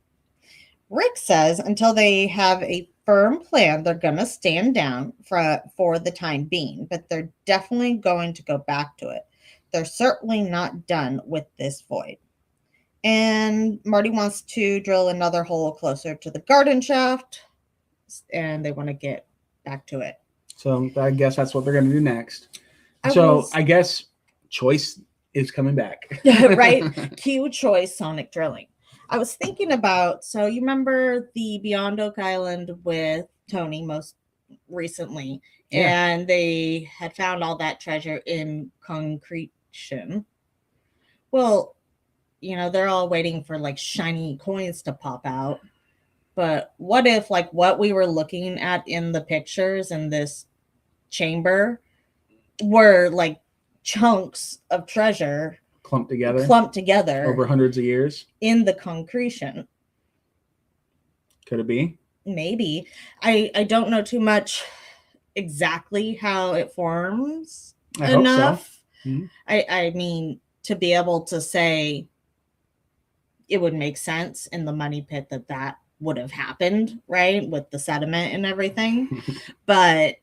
Rick says until they have a firm plan, they're going to stand down for the time being, but they're definitely going to go back to it. They're certainly not done with this void. And Marty wants to drill another hole closer to the garden shaft, and they want to get back to it. So I guess that's what they're going to do next. I guess Choice is coming back. Right? Cue Choice sonic drilling. I was thinking about, so you remember the Beyond Oak Island with Tony most recently, and they had found all that treasure in concretion. Well, they're all waiting for like shiny coins to pop out. But what if like what we were looking at in the pictures in this chamber were like chunks of treasure clumped together over hundreds of years in the concretion? Could it be? Maybe. I don't know too much exactly how it forms enough. So. Mm-hmm. I mean, to be able to say it would make sense in the money pit that would have happened, right? With the sediment and everything. But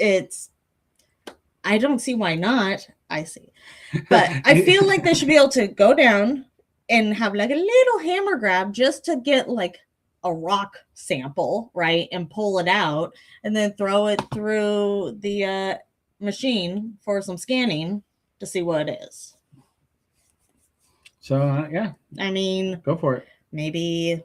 I don't see why not. I see. But I feel like they should be able to go down and have like a little hammer grab just to get like a rock sample, right? And pull it out and then throw it through the machine for some scanning to see what it is. So, yeah. I mean, go for it. Maybe.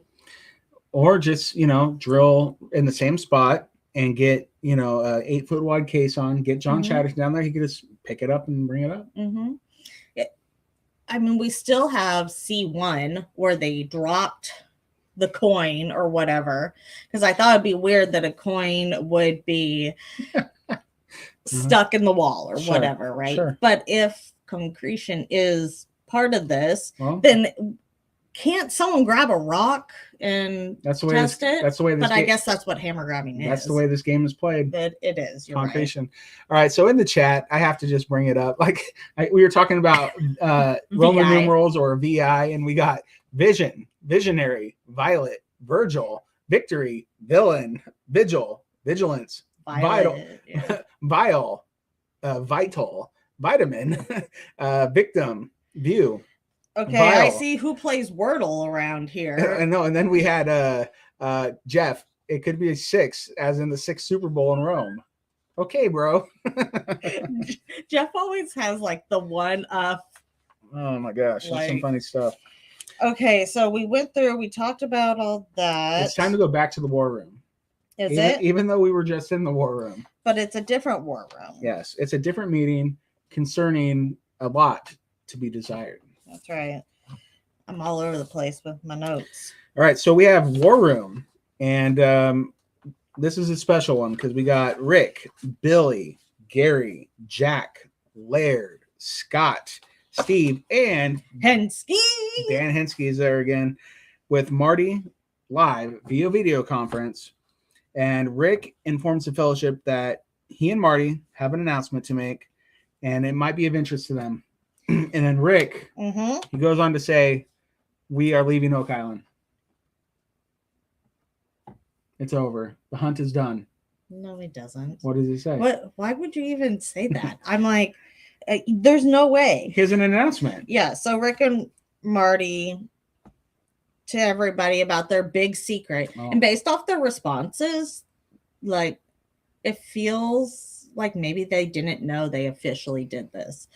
Or just, drill in the same spot and get, a 8-foot wide case on, get John Chaddick down there. He could just pick it up and bring it up. Mm-hmm. I mean, we still have C1 where they dropped the coin or whatever, because I thought it'd be weird that a coin would be stuck in the wall or whatever, right? Sure. But if concretion is part of this, then can't someone grab a rock and test it? That's the way this But I guess that's what hammer grabbing is. That's the way this game is played. It is. You're concretion. Right. All right. So in the chat, I have to just bring it up. Like we were talking about Roman numerals or VI, and we got vision, visionary, violet, Virgil, victory, villain, vigil, vigilance, vital, vile, vital, vitamin, victim, view. Okay, vile. I see who plays Wordle around here. I know, and then we had Jeff. It could be a 6, as in the 6th Super Bowl in Rome. Okay, bro. Jeff always has like the one up. Oh my gosh, that's some funny stuff. Okay, so we talked about all that. It's time to go back to the war room. Is it? Even though we were just in the war room. But it's a different war room. Yes, it's a different meeting concerning a lot to be desired. That's right. I'm all over the place with my notes. All right, so we have war room, and this is a special one because we got Rick, Billy, Gary, Jack, Laird, Scott, Steve, and Henske. Dan Henske is there again with Marty live via video conference. And Rick informs the fellowship that he and Marty have an announcement to make, and it might be of interest to them. And then Rick, he goes on to say, we are leaving Oak Island. It's over. The hunt is done. No, he doesn't. What does he say? What? Why would you even say that? I'm like, there's no way. Here's an announcement. Yeah. So Rick and Marty to everybody about their big secret. Oh. And based off their responses, like, it feels like maybe they didn't know they officially did this.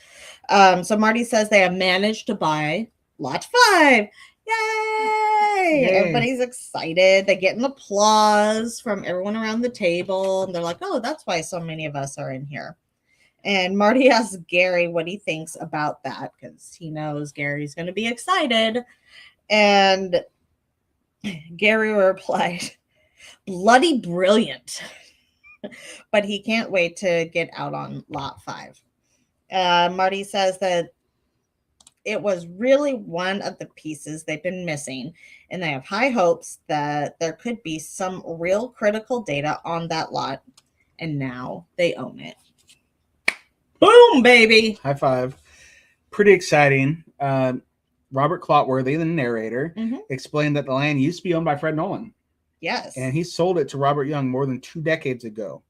So Marty says they have managed to buy lot 5. Yay! Everybody's excited. They get an applause from everyone around the table. And they're like, oh, that's why so many of us are in here. And Marty asks Gary what he thinks about that, because he knows Gary's going to be excited. And Gary replied, bloody brilliant. But he can't wait to get out on lot 5. Marty says that it was really one of the pieces they've been missing, and they have high hopes that there could be some real critical data on that lot, and now they own it. Boom, baby. High five. Pretty exciting. Robert Clotworthy, the narrator, Mhm. explained that the land used to be owned by Fred Nolan, Yes. and he sold it to Robert Young more than 2 decades ago.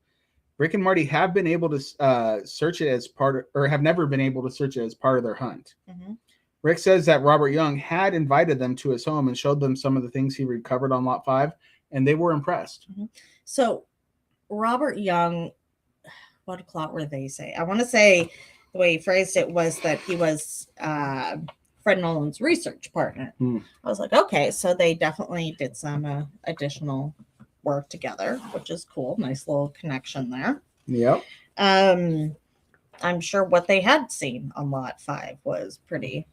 Rick and Marty have been able to search it as part of, or have never been able to search it as part of their hunt. Mhm. Rick says that Robert Young had invited them to his home and showed them some of the things he recovered on Lot 5, and they were impressed. So Robert Young, what clot were they say? I want to say the way he phrased it was that he was Fred Nolan's research partner. I was like, okay, so they definitely did some additional work together, which is cool. Nice little connection there. Yep. I'm sure what they had seen on Lot 5 was pretty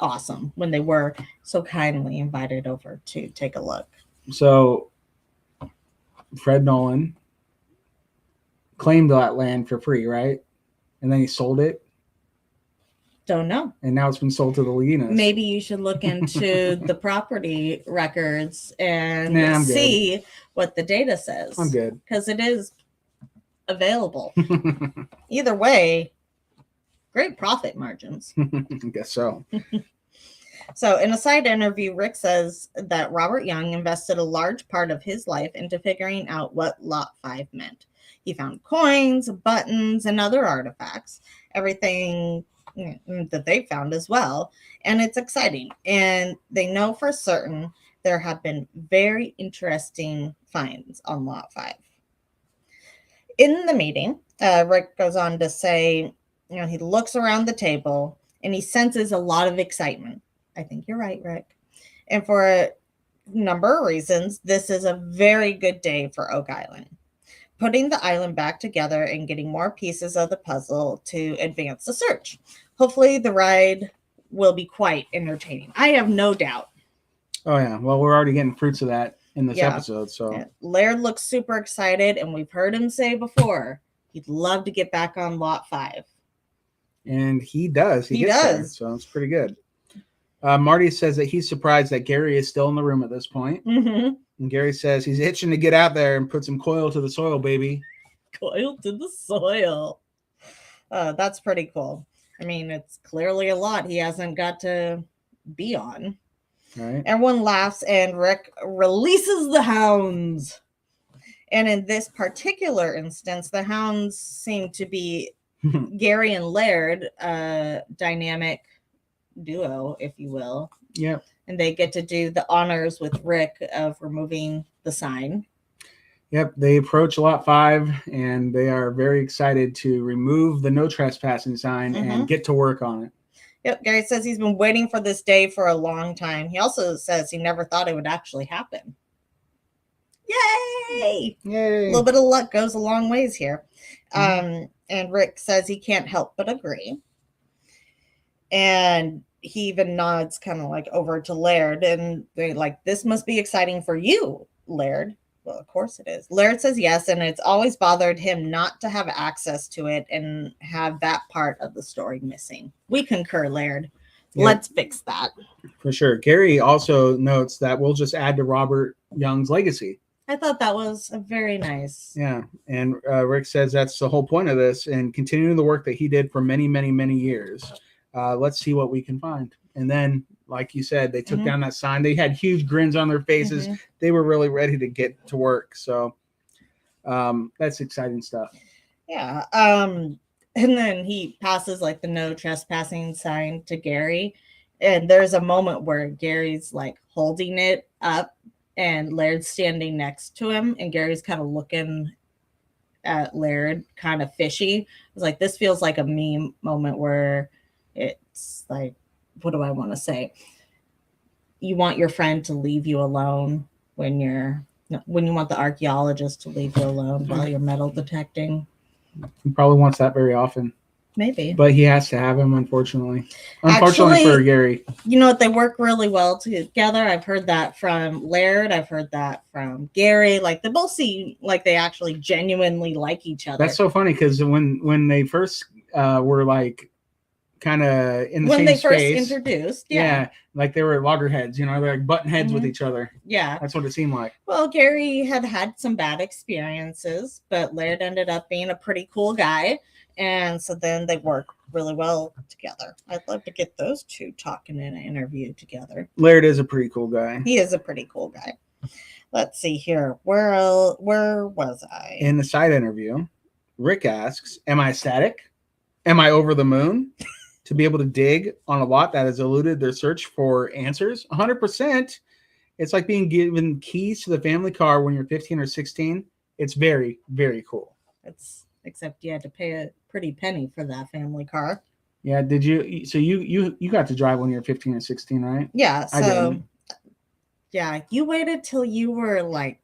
awesome when they were so kindly invited over to take a look. So Fred Nolan claimed that land for free, right? And then he sold it. Don't know. And now it's been sold to the Leginas. Maybe you should look into the property records and see what the data says. I'm good. Because it is available. Either way, great profit margins. I guess so. So in a side interview, Rick says that Robert Young invested a large part of his life into figuring out what Lot 5 meant. He found coins, buttons, and other artifacts, everything that they found as well. And it's exciting. And they know for certain there have been very interesting finds on Lot 5. In the meeting, Rick goes on to say, he looks around the table and he senses a lot of excitement. I think you're right, Rick. And for a number of reasons, this is a very good day for Oak Island. Putting the island back together and getting more pieces of the puzzle to advance the search. Hopefully the ride will be quite entertaining. I have no doubt. Oh, yeah. Well, we're already getting fruits of that in this episode. So yeah. Laird looks super excited, and we've heard him say before he'd love to get back on Lot 5. And he does. He does. There, so it's pretty good. Marty says that he's surprised that Gary is still in the room at this point. Mm-hmm. And Gary says he's itching to get out there and put some coil to the soil, baby. Coil to the soil. That's pretty cool. I mean, it's clearly a lot he hasn't got to be on. Right. Everyone laughs, and Rick releases the hounds. And in this particular instance, the hounds seem to be Gary and Laird, dynamic duo, if you will. Yep. And they get to do the honors with Rick of removing the sign. Yep. They approach Lot 5, and they are very excited to remove the no trespassing sign and get to work on it. Yep. Gary says he's been waiting for this day for a long time. He also says he never thought it would actually happen. Yay! Yay! A little bit of luck goes a long ways here. And Rick says he can't help but agree. And he even nods kind of like over to Laird, and they're like, this must be exciting for you, Laird. Well, of course it is. Laird says yes, and it's always bothered him not to have access to it and have that part of the story missing. We concur, Laird. Yep. Let's fix that. For sure. Gary also notes that we'll just add to Robert Young's legacy. I thought that was a very nice. Yeah. And Rick says that's the whole point of this, and continuing the work that he did for many, many, many years. Let's see what we can find. And then, like you said, they took down that sign. They had huge grins on their faces. They were really ready to get to work. So that's exciting stuff. Yeah. And then he passes like the no trespassing sign to Gary. And there's a moment where Gary's like holding it up and Laird's standing next to him. And Gary's kind of looking at Laird kind of fishy. It's like, this feels like a meme moment where it's like, what do I want to say? You want your friend to leave you alone when you want the archaeologist to leave you alone while you're metal detecting. He probably wants that very often. Maybe. But he has to have him, unfortunately. Unfortunately for Gary. You know what? They work really well together. I've heard that from Laird. I've heard that from Gary. Like, they both seem like they actually genuinely like each other. That's so funny, because when they first were like kind of in the when same they space, first introduced, yeah, like they were loggerheads, they're like button heads with each other. Yeah, that's what it seemed like. Well, Gary had some bad experiences, but Laird ended up being a pretty cool guy, And so then they work really well together. I'd love to get those two talking in an interview together. Laird is a pretty cool guy. He is a pretty cool guy. Let's see here. Where was I? In the side interview, Rick asks, am I ecstatic? Am I over the moon? To be able to dig on a lot that has eluded their search for answers? 100%. It's like being given keys to the family car when you're 15 or 16. It's very, very cool. Except you had to pay a pretty penny for that family car. Yeah, did you? So you got to drive when you were 15 or 16, right? Yeah, I didn't. Yeah, you waited till you were like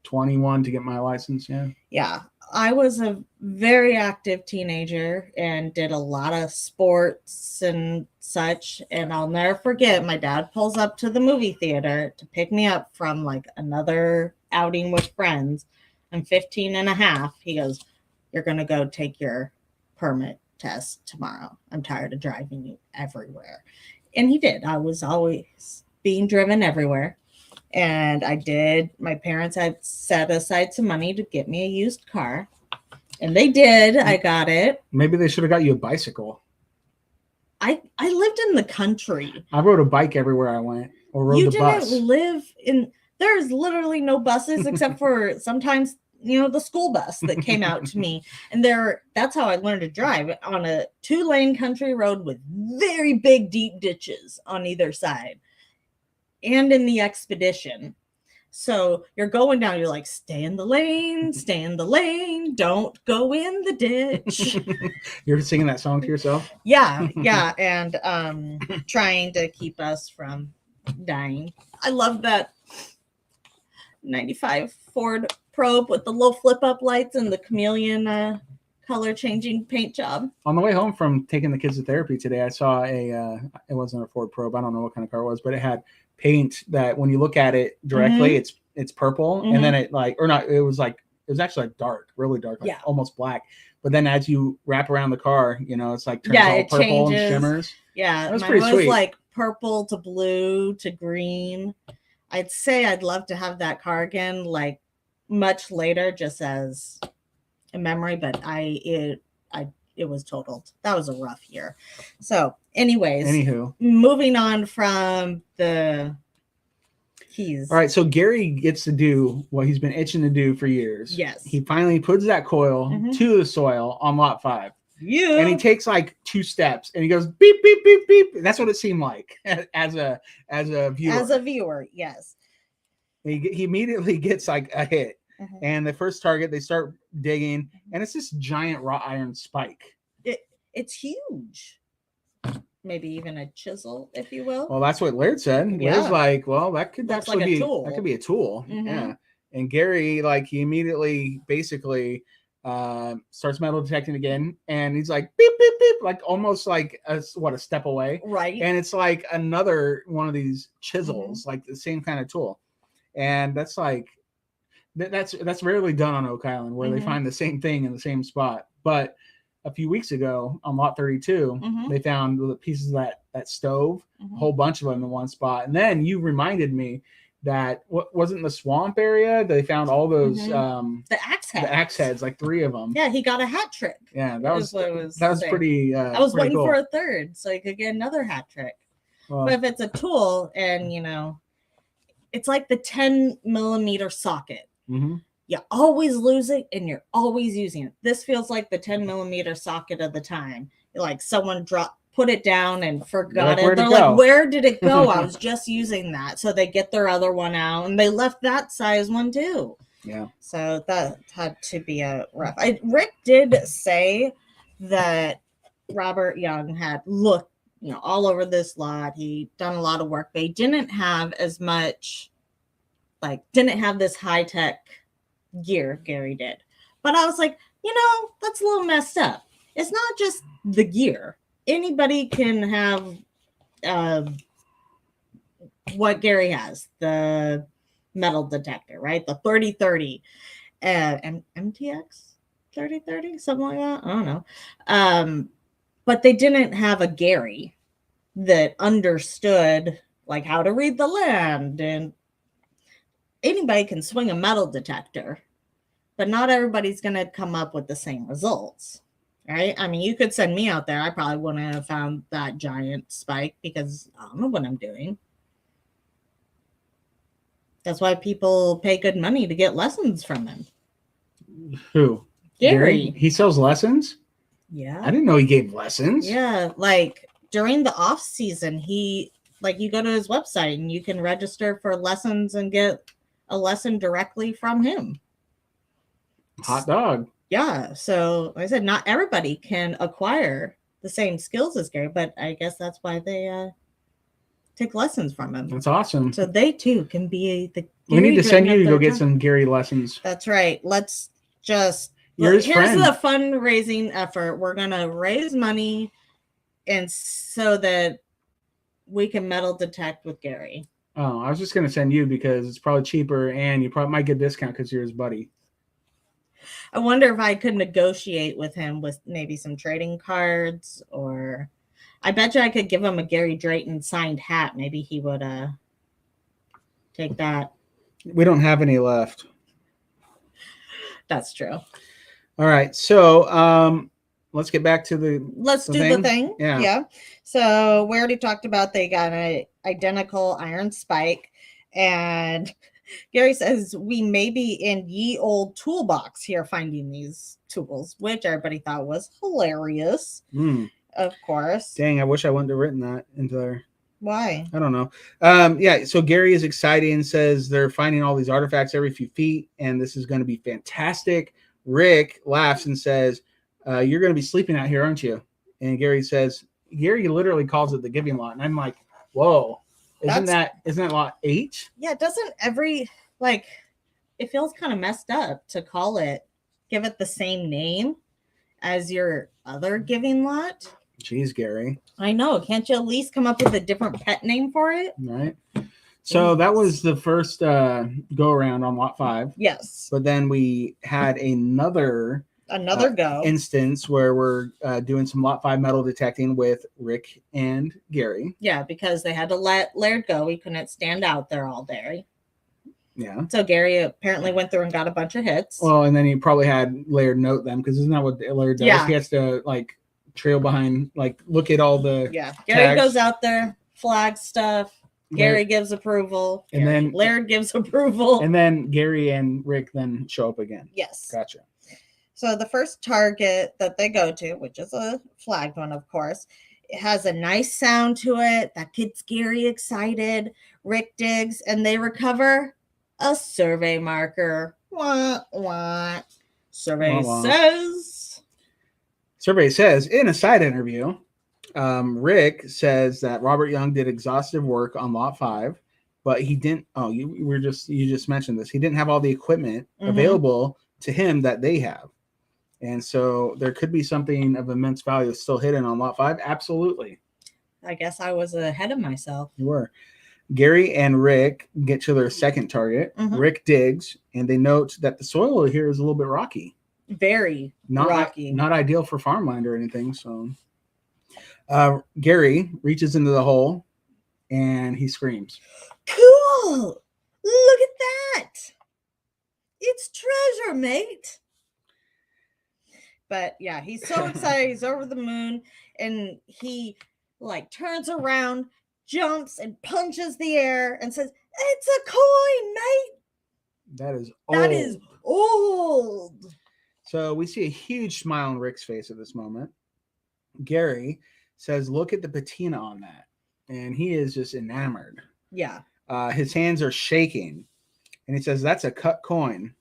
21 to get my license, yeah. Yeah, I was a very active teenager and did a lot of sports and such. And I'll never forget, my dad pulls up to the movie theater to pick me up from like another outing with friends. I'm 15 and a half. He goes, you're going to go take your permit test tomorrow. I'm tired of driving you everywhere. And he did. I was always being driven everywhere. And I did. My parents had set aside some money to get me a used car. And they did. I got it. Maybe they should have got you a bicycle. I lived in the country. I rode a bike everywhere I went. Or rode the bus. You didn't live in... There's literally no buses except for sometimes, the school bus that came out to me. And that's how I learned to drive, on a 2-lane country road with very big, deep ditches on either side. And in the Expedition. So you're going down, you're like, stay in the lane, don't go in the ditch. You're singing that song to yourself? Yeah. And trying to keep us from dying. I love that 95 Ford Probe with the little flip-up lights and the chameleon color changing paint job. On the way home from taking the kids to therapy today, I saw it wasn't a Ford Probe. I don't know what kind of car it was, but it had paint that when you look at it directly, it's purple. And then it was actually like dark, really dark, like almost black. But then as you wrap around the car, it's like turns all purple changes. And shimmers. Yeah, that was pretty sweet. It was like purple to blue to green. I'd say I'd love to have that car again, like much later, just as a memory. But it was totaled. That was a rough year. So, anywho, moving on from the keys. All right, so Gary gets to do what he's been itching to do for years. Yes. He finally puts that coil to the soil on lot 5. Yeah. And he takes like 2 steps and he goes beep, beep, beep, beep. That's what it seemed like as a viewer. As a viewer, yes. He immediately gets like a hit. And the first target, they start digging, and it's this giant wrought iron spike. It's huge. Maybe even a chisel, if you will. Well, that's what Laird said. Yeah. Laird's like, well, that could actually like be a tool. That could be a tool. Yeah. And Gary, like, he immediately basically starts metal detecting again, and he's like beep, beep, beep, like almost like a step away. Right. And it's like another one of these chisels, like the same kind of tool. And that's like that's rarely done on Oak Island, where they find the same thing in the same spot. But a few weeks ago on lot 32, they found the pieces of that stove, a whole bunch of them in one spot. And then you reminded me that what wasn't the swamp area, they found all those the axe heads, like 3 of them. Yeah, he got a hat trick. Yeah, that was pretty I was waiting cool. for a third so he could get another hat trick. Well, but if it's a tool, and it's like the 10mm socket. You always lose it and you're always using it. This feels like the 10mm socket of the time. Like someone put it down and forgot it. They're like, where did it go? I was just using that. So they get their other one out, and they left that size one too. Yeah. So that had to be a rough. Rick did say that Robert Young had looked, all over this lot. He'd done a lot of work, but he didn't have as much, didn't have this high-tech gear Gary did. But I was like, that's a little messed up. It's not just the gear. Anybody can have what Gary has, the metal detector, right? The 3030 MTX 3030, something like that. I don't know. But they didn't have a Gary that understood how to read the land. And anybody can swing a metal detector, but not everybody's going to come up with the same results, right? I mean, you could send me out there. I probably wouldn't have found that giant spike because I don't know what I'm doing. That's why people pay good money to get lessons from him. Who? Gary. He sells lessons? Yeah. I didn't know he gave lessons. Yeah, like during the off season, you go to his website and you can register for lessons and get a lesson directly from him. Hot dog. Yeah, so like I said, not everybody can acquire the same skills as Gary, but I guess that's why they take lessons from him. That's awesome. So they too can be the. We need to send you to go get some Gary lessons. That's right. Let's just. Here's the fundraising effort. We're gonna raise money, and so that we can metal detect with Gary. Oh, I was just gonna send you because it's probably cheaper, and you probably might get a discount because you're his buddy. I wonder if I could negotiate with him with maybe some trading cards, or I bet you I could give him a Gary Drayton signed hat. Maybe he would take that. We don't have any left. That's true. All right, so let's get back to the. Let's do the thing. Yeah. So we already talked about they got an identical iron spike, and Gary says we may be in ye old toolbox here finding these tools, which everybody thought was hilarious. Of course. Dang, I wish I wouldn't have written that into there. Why? I don't know. Yeah, so Gary is excited and says they're finding all these artifacts every few feet, and this is going to be fantastic. Rick laughs and says, you're going to be sleeping out here, aren't you? And Gary says, Gary literally calls it the giving lot. And I'm like, whoa, isn't that lot 8? Yeah, doesn't it feels kind of messed up to give it the same name as your other giving lot. Jeez, Gary. I know. Can't you at least come up with a different pet name for it? Right. So that was the first go around on lot 5. Yes. But then we had another go instance where we're doing some lot 5 metal detecting with Rick and Gary. Yeah, because they had to let Laird go. He couldn't stand out there all day. Yeah. So Gary apparently went through and got a bunch of hits. Well, and then he probably had Laird note them because isn't that what Laird does? Yeah. He has to trail behind, look at all the Gary goes out there, flags stuff. Gary gives approval. And then Laird gives approval. And then Gary and Rick then show up again. Yes. Gotcha. So the first target that they go to, which is a flagged one, of course, it has a nice sound to it that gets Gary excited. Rick digs and they recover a survey marker. Wah, wah. Survey says in a side interview, Rick says that Robert Young did exhaustive work on lot 5, but he didn't. Oh, you just mentioned this. He didn't have all the equipment available to him that they have, and so there could be something of immense value still hidden on lot 5. Absolutely. I guess I was ahead of myself. You were. Gary and Rick get to their second target. Rick digs, and they note that the soil here is a little bit rocky. Very rocky. Not ideal for farmland or anything. So Gary reaches into the hole and he screams. Cool! Look at that! It's treasure, mate! But yeah, he's so excited. He's over the moon and he turns around, jumps and punches the air and says, "It's a coin, mate!" That is old. That is old. So we see a huge smile on Rick's face at this moment. Gary says, look at the patina on that. And he is just enamored. Yeah. His hands are shaking. And he says, that's a cut coin.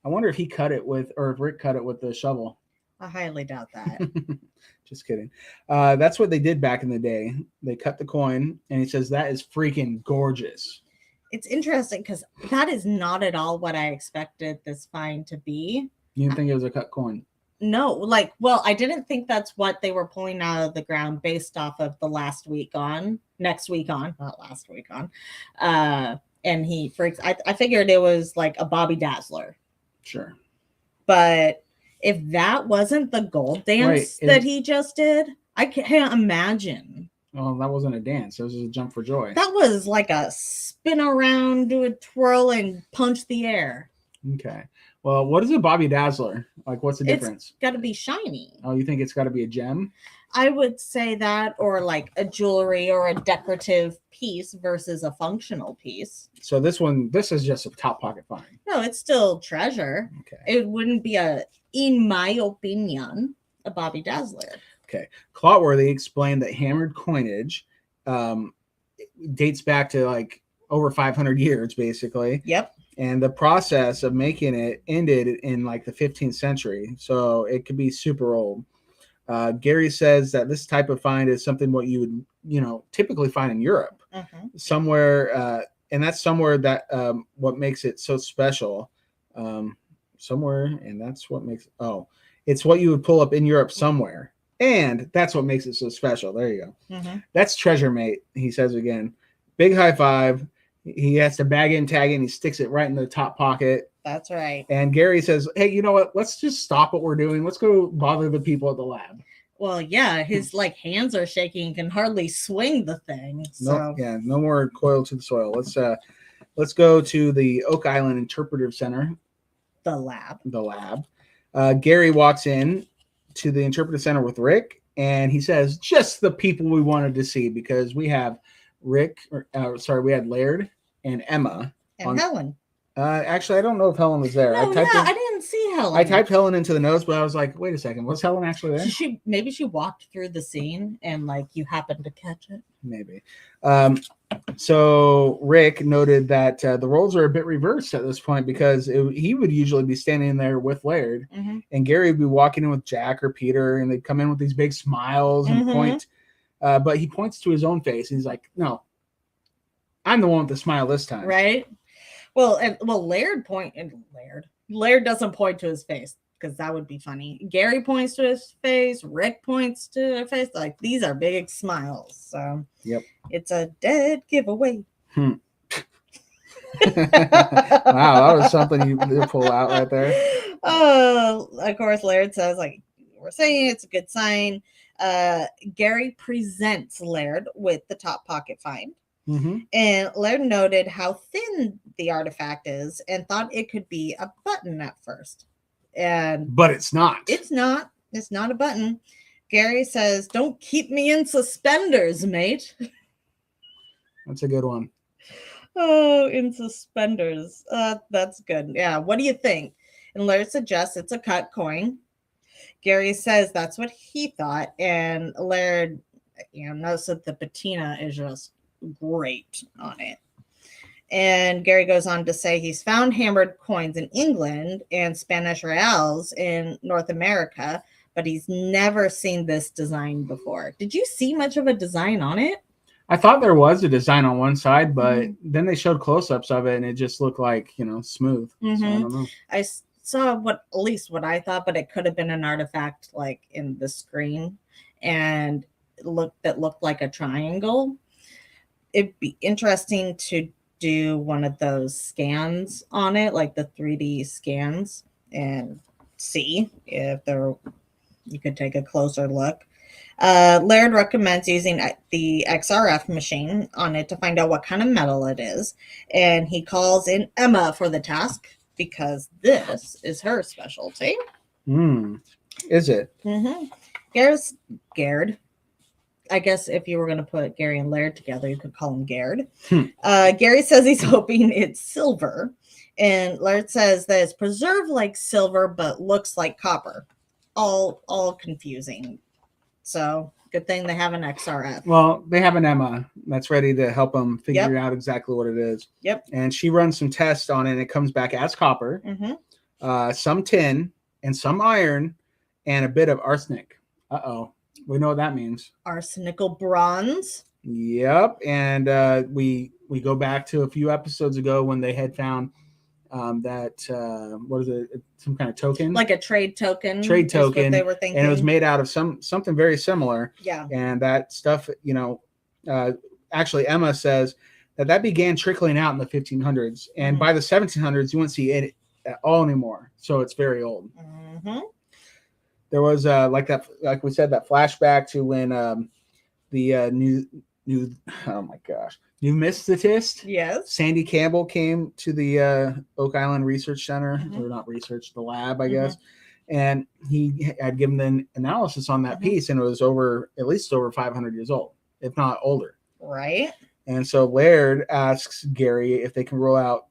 I wonder if he cut it with, or if Rick cut it with the shovel. I highly doubt that. Just kidding. That's what they did back in the day. They cut the coin. And he says, that is freaking gorgeous. It's interesting because that is not at all what I expected this find to be. You didn't think it was a cut coin? No, I didn't think that's what they were pulling out of the ground based off of the next week on, not last week on. And I figured it was like a Bobby Dazzler. Sure. But if that wasn't the gold dance that he just did, I can't imagine. Well, that wasn't a dance. It was just a jump for joy. That was like a spin around, do a twirl, and punch the air. Okay. Well, what is a Bobby Dazzler? Like, what's the difference? It's got to be shiny. Oh, you think it's got to be a gem? I would say that, or like a jewelry or a decorative piece versus a functional piece. So this is just a top pocket find. No, it's still treasure. Okay. It wouldn't be in my opinion, a Bobby Dazzler. Okay. Clotworthy explained that hammered coinage dates back to like over 500 years, basically. Yep. And the process of making it ended in like the 15th century. So it could be super old. Gary says that this type of find is something what you would, typically find in Europe, somewhere, and that's somewhere that what makes it so special. Somewhere, and that's what makes it's what you would pull up in Europe somewhere, and that's what makes it so special. There you go. That's treasure, mate. He says again, big high five. He has to bag it and tag it, and he sticks it right in the top pocket. That's right. And Gary says, hey, you know what? Let's just stop what we're doing. Let's go bother the people at the lab. Well, yeah, his like hands are shaking and can hardly swing the thing. So no more coil to the soil. Let's go to the Oak Island Interpretive Center. The lab. Gary walks in to the Interpretive Center with Rick, and he says, just the people we wanted to see, because we have we had Laird and Emma. And Helen. Actually, I don't know if Helen was there. I didn't see Helen. I typed Helen into the notes, but I was like, wait a second, was Helen actually there? Maybe she walked through the scene and like you happened to catch it. Maybe. So Rick noted that the roles are a bit reversed at this point, because he would usually be standing there with Laird, and Gary would be walking in with Jack or Peter, and they'd come in with these big smiles and point. But he points to his own face, and he's like, no, I'm the one with the smile this time. Right. Well, Laird doesn't point to his face, because that would be funny. Gary points to his face. Rick points to their face. Like, these are big smiles. So yep, it's a dead giveaway. Wow, that was something you pull out right there. Of course, Laird says, like we're saying, it's a good sign. Gary presents Laird with the top pocket find. And Laird noted how thin the artifact is and thought it could be a button at first. But it's not. It's not a button. Gary says, don't keep me in suspenders, mate. That's a good one. Oh, in suspenders. That's good. Yeah, what do you think? And Laird suggests it's a cut coin. Gary says that's what he thought. And Laird, knows that the patina is just great on it. And Gary goes on to say he's found hammered coins in England and Spanish reals in North America, but he's never seen this design before. Did you see much of a design on it? I thought there was a design on one side, but then they showed close-ups of it, and it just looked like, smooth. So I don't know. I saw at least what I thought, but it could have been an artifact like in the screen, and that looked like a triangle. It'd be interesting to do one of those scans on it, like the 3D scans, and see if you could take a closer look. Laird recommends using the XRF machine on it to find out what kind of metal it is, and he calls in Emma for the task because this is her specialty. Is it? Gerd. I guess if you were going to put Gary and Laird together, you could call him Gerd. Gary says he's hoping it's silver, and Laird says that it's preserved like silver but looks like copper. All confusing. So good thing they have an XRF. Well, they have an Emma that's ready to help them figure out exactly what it is. Yep. And she runs some tests on it, and it comes back as copper, some tin, and some iron, and a bit of arsenic. We know what that means. Arsenical bronze. Yep. And we go back to a few episodes ago when they had found that what is it? Some kind of token, like a trade token. Trade token. They were thinking, and it was made out of something very similar. Yeah. And that stuff, actually, Emma says that began trickling out in the 1500s, and by the 1700s, you wouldn't see it at all anymore. So it's very old. There was like we said, that flashback to when the You missed the test. Yes. Sandy Campbell came to the Oak Island Research Center, Mhm. or not research, the lab, I Mhm. guess. And he had given an analysis on that Mhm. piece, and it was at least over 500 years old, if not older. Right. And so Laird asks Gary if they can roll out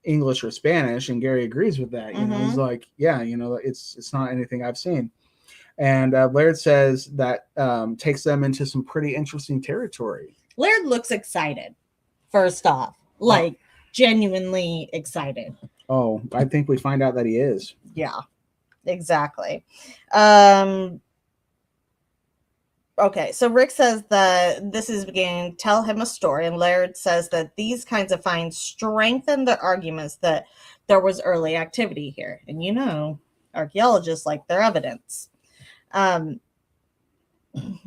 English or Spanish, and Gary agrees with that. You know, he's Mhm. like, yeah, it's not anything I've seen. And Laird says that takes them into some pretty interesting territory. Laird looks excited. First off, like genuinely excited. Oh, I think we find out that he is. Yeah, exactly. Okay, so Rick says that this is beginning to tell him a story, and Laird says that these kinds of finds strengthen the arguments that there was early activity here. And archaeologists like their evidence.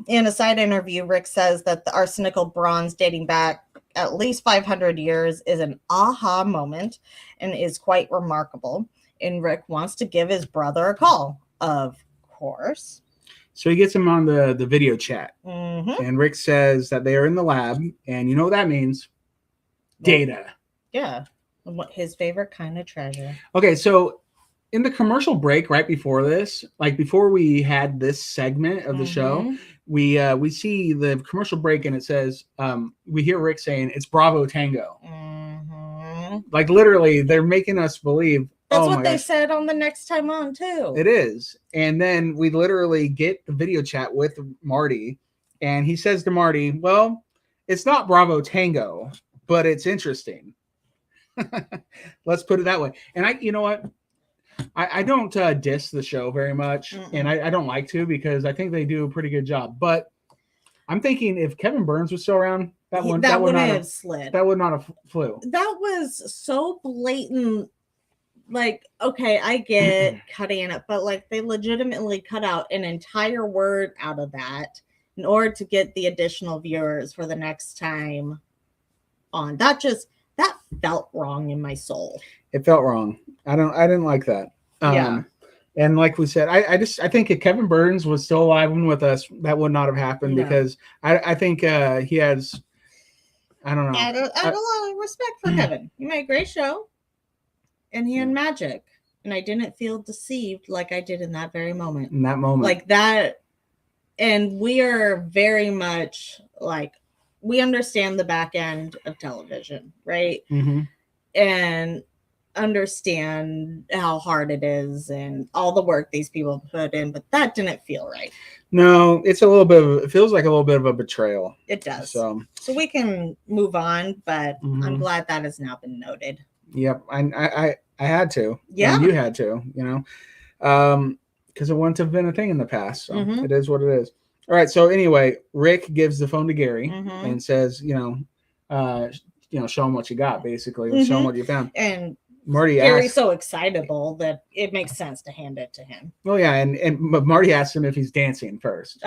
In a side interview, Rick says that the arsenical bronze dating back at least 500 years is an aha moment and is quite remarkable. And Rick wants to give his brother a call, of course. So he gets him on the video chat. Mm-hmm. And Rick says that they are in the lab, and you know what that means? Data. Yeah. What his favorite kind of treasure. Okay, so in the commercial break right before this, like before we had this segment of the show, we see the commercial break, and it says we hear Rick saying it's Bravo Tango. Like literally, they're making us believe. That's what they said on the next time on too. It is. And then we literally get the video chat with Marty, and he says to Marty, well, it's not Bravo Tango, but it's interesting. Let's put it that way. And you know what? I don't diss the show very much, and I don't like to, because I think they do a pretty good job. But I'm thinking if Kevin Burns was still around, that would not have slid. That would not have flew. That was so blatant. Like, okay, I get cutting it, but like they legitimately cut out an entire word out of that in order to get the additional viewers for the next time on. That felt wrong in my soul. It felt wrong. I didn't like that. Yeah. And like we said, I think if Kevin Burns was still alive and with us, that would not have happened, because I think he has, I don't know. I have a lot of respect for Kevin. He made a great show, and he had magic, and I didn't feel deceived like I did in that very moment. In that moment. Like that, and we are very much like, we understand the back end of television, right? Mm-hmm. And understand how hard it is and all the work these people put in, but that didn't feel right. No, it feels like a little bit of a betrayal. It does. So we can move on, but I'm glad that has now been noted. Yep. I had to. Yeah. And you had to, because it wouldn't have been a thing in the past. So it is what it is. All right. So anyway, Rick gives the phone to Gary and says, show him what you got, basically. Show him what you found. And Marty Gary's so excitable that it makes sense to hand it to him. Oh yeah, and Marty asks him if he's dancing first.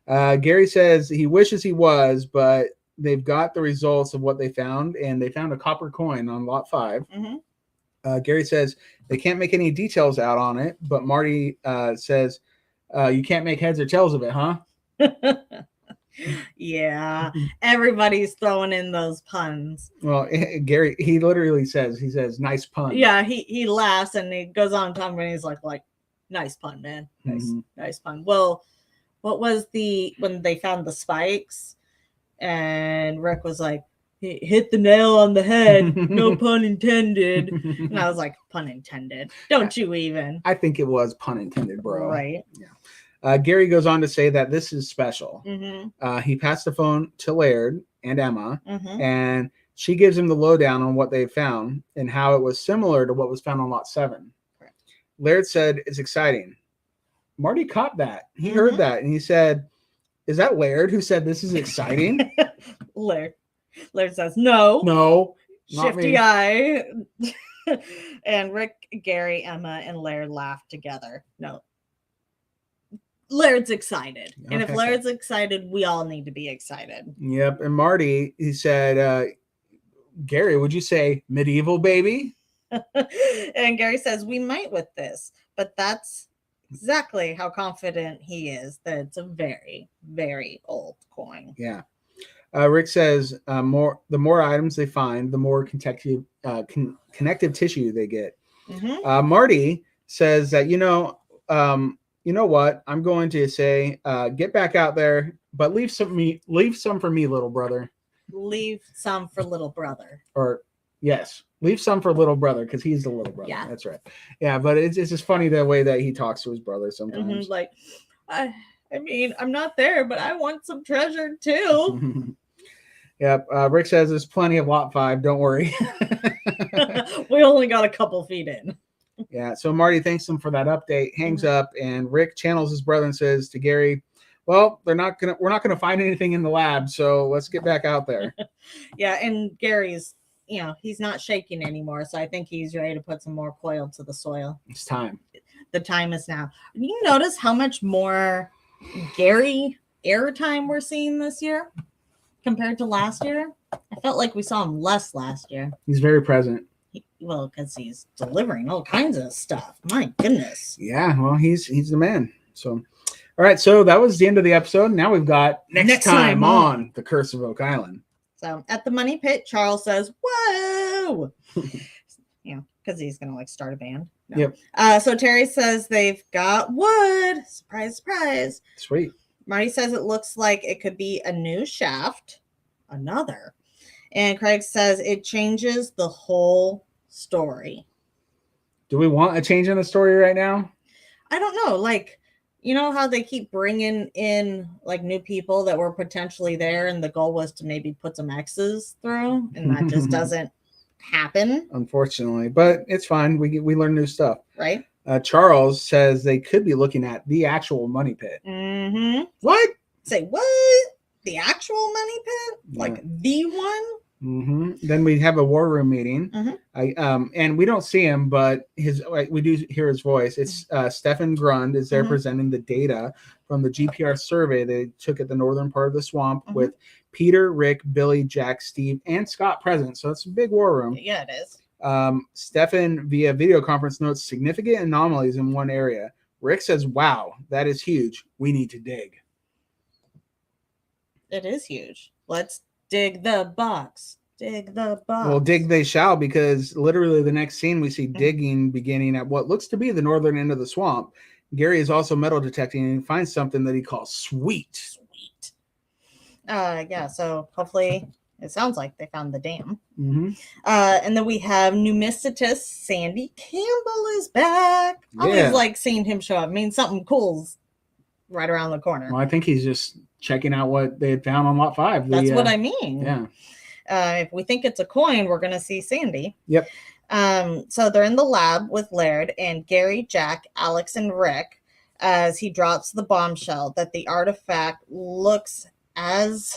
Gary says he wishes he was, but they've got the results of what they found, and they found a copper coin on lot 5. Gary says they can't make any details out on it, but Marty says you can't make heads or tails of it, huh? Yeah, everybody's throwing in those puns. Well, Gary, he literally says, nice pun. Yeah, he laughs and he goes on talking, and he's like, nice pun, man. Nice pun. Well, what was when they found the spikes, and Rick was like, hit the nail on the head, no pun intended. And I was like, pun intended. Don't you even? I think it was pun intended, bro. Right. Yeah. Gary goes on to say that this is special. He passed the phone to Laird and Emma, and she gives him the lowdown on what they found and how it was similar to what was found on lot 7. Correct. Laird said, it's exciting. Marty caught that. He heard that, and he said, is that Laird who said this is exciting? Laird says, no. Shifty eye. And Rick, Gary, Emma, and Laird laugh together. No. Laird's excited. And if Laird's excited, we all need to be excited. Yep. And Marty, he said, Gary, would you say medieval, baby? And Gary says, we might with this, but that's exactly how confident he is that it's a very, very old coin. Yeah. Rick says the more items they find, the more connective tissue they get. Marty says that you know what, I'm going to say get back out there, but leave some for me, little brother. Leave some for little brother. Or yes, leave some for little brother because he's the little brother. Yeah, that's right. Yeah, but it's just funny the way that he talks to his brother sometimes. Like, I mean, I'm not there, but I want some treasure too. Yep. Rick says there's plenty of lot 5. Don't worry. We only got a couple feet in. Yeah. So Marty thanks him for that update, hangs up, and Rick channels his brother and says to Gary, well, we're not gonna find anything in the lab, so let's get back out there. Yeah, and Gary's, he's not shaking anymore, so I think he's ready to put some more coil to the soil. It's time. The time is now. You notice how much more Gary airtime we're seeing this year compared to last year? I felt like we saw him less last year. He's very present. Well, because he's delivering all kinds of stuff. My goodness. Yeah, well, he's the man. So, all right, so that was the end of the episode. Now we've got next time on The Curse of Oak Island. So at the money pit, Charles says, whoa! Because he's going to start a band. No. Yep. So Terry says they've got wood. Surprise, surprise. Sweet. Marty says it looks like it could be a new shaft. Another. And Craig says it changes the whole story. Do we want a change in the story right now? I don't know. You know how they keep bringing in new people that were potentially there, and the goal was to maybe put some X's through, and that just doesn't happen, unfortunately. But it's fine. We learn new stuff, right? Charles says they could be looking at the actual money pit. What? Say what? The actual money pit? The one? Then we have a war room meeting. And we don't see him, but we do hear his voice. It's Stefan Grund is there presenting the data from the GPR survey they took at the northern part of the swamp with Peter, Rick, Billy, Jack, Steve, and Scott present. So it's a big war room. Yeah, it is. Stefan via video conference notes significant anomalies in one area. Rick says, wow, that is huge. We need to dig. It is huge. Let's dig the box. Dig the box. Well, dig they shall, because literally the next scene we see digging beginning at what looks to be the northern end of the swamp. Gary is also metal detecting and finds something that he calls sweet. Yeah, so hopefully it sounds like they found the dam. And then we have pneumatist Sandy Campbell is back. I always like seeing him show up. I mean, something cool's right around the corner. Well, I think he's just checking out what they had found on lot 5. That's what I mean. Yeah. If we think it's a coin, we're going to see Sandy. Yep. So they're in the lab with Laird and Gary, Jack, Alex, and Rick as he drops the bombshell that the artifact looks as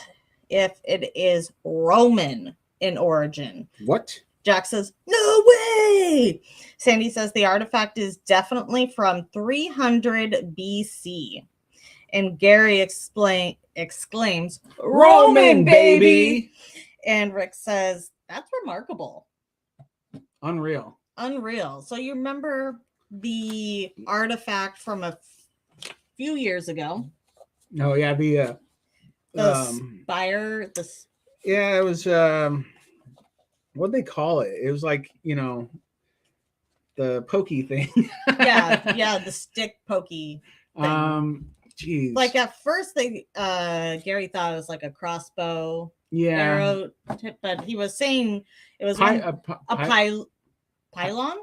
if it is Roman in origin. What? Jack says, no way! Sandy says the artifact is definitely from 300 BC. And Gary exclaims, Roman, baby! And Rick says, that's remarkable. Unreal. So you remember the artifact from a few years ago? Oh, yeah. The spire. Yeah, it was, what'd they call it? It was the pokey thing. yeah, the stick pokey thing. Geez. At first Gary thought it was a crossbow arrow tip, but he was saying it was a pylon?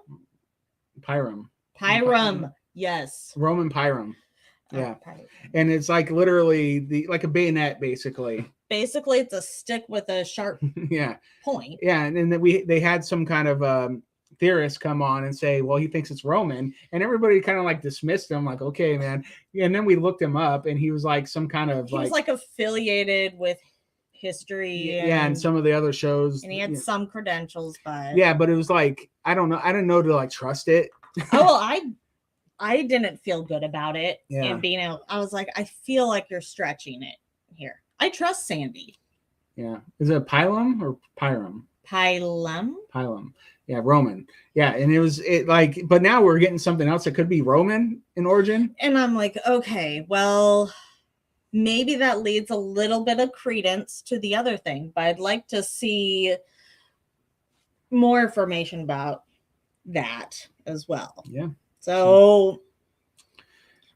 Pyrum. Yes. Roman pyrum. Yeah. And it's literally a bayonet, basically. Basically, it's a stick with a sharp point. Yeah, and then they had some kind of theorist come on and say, well, he thinks it's Roman, and everybody kind of dismissed him, okay, man. And then we looked him up, and he was some kind of he was affiliated with history, and some of the other shows, and he had some credentials, but but it was I don't know, I didn't know to trust it. I didn't feel good about it, and being out, I was I feel like you're stretching it here. I trust Sandy. Yeah, is it Pylum or Pyrum? Pylum. Yeah, Roman. Yeah, and but now we're getting something else that could be Roman in origin. And I'm okay, well, maybe that leads a little bit of credence to the other thing, but I'd like to see more information about that as well. Yeah. So,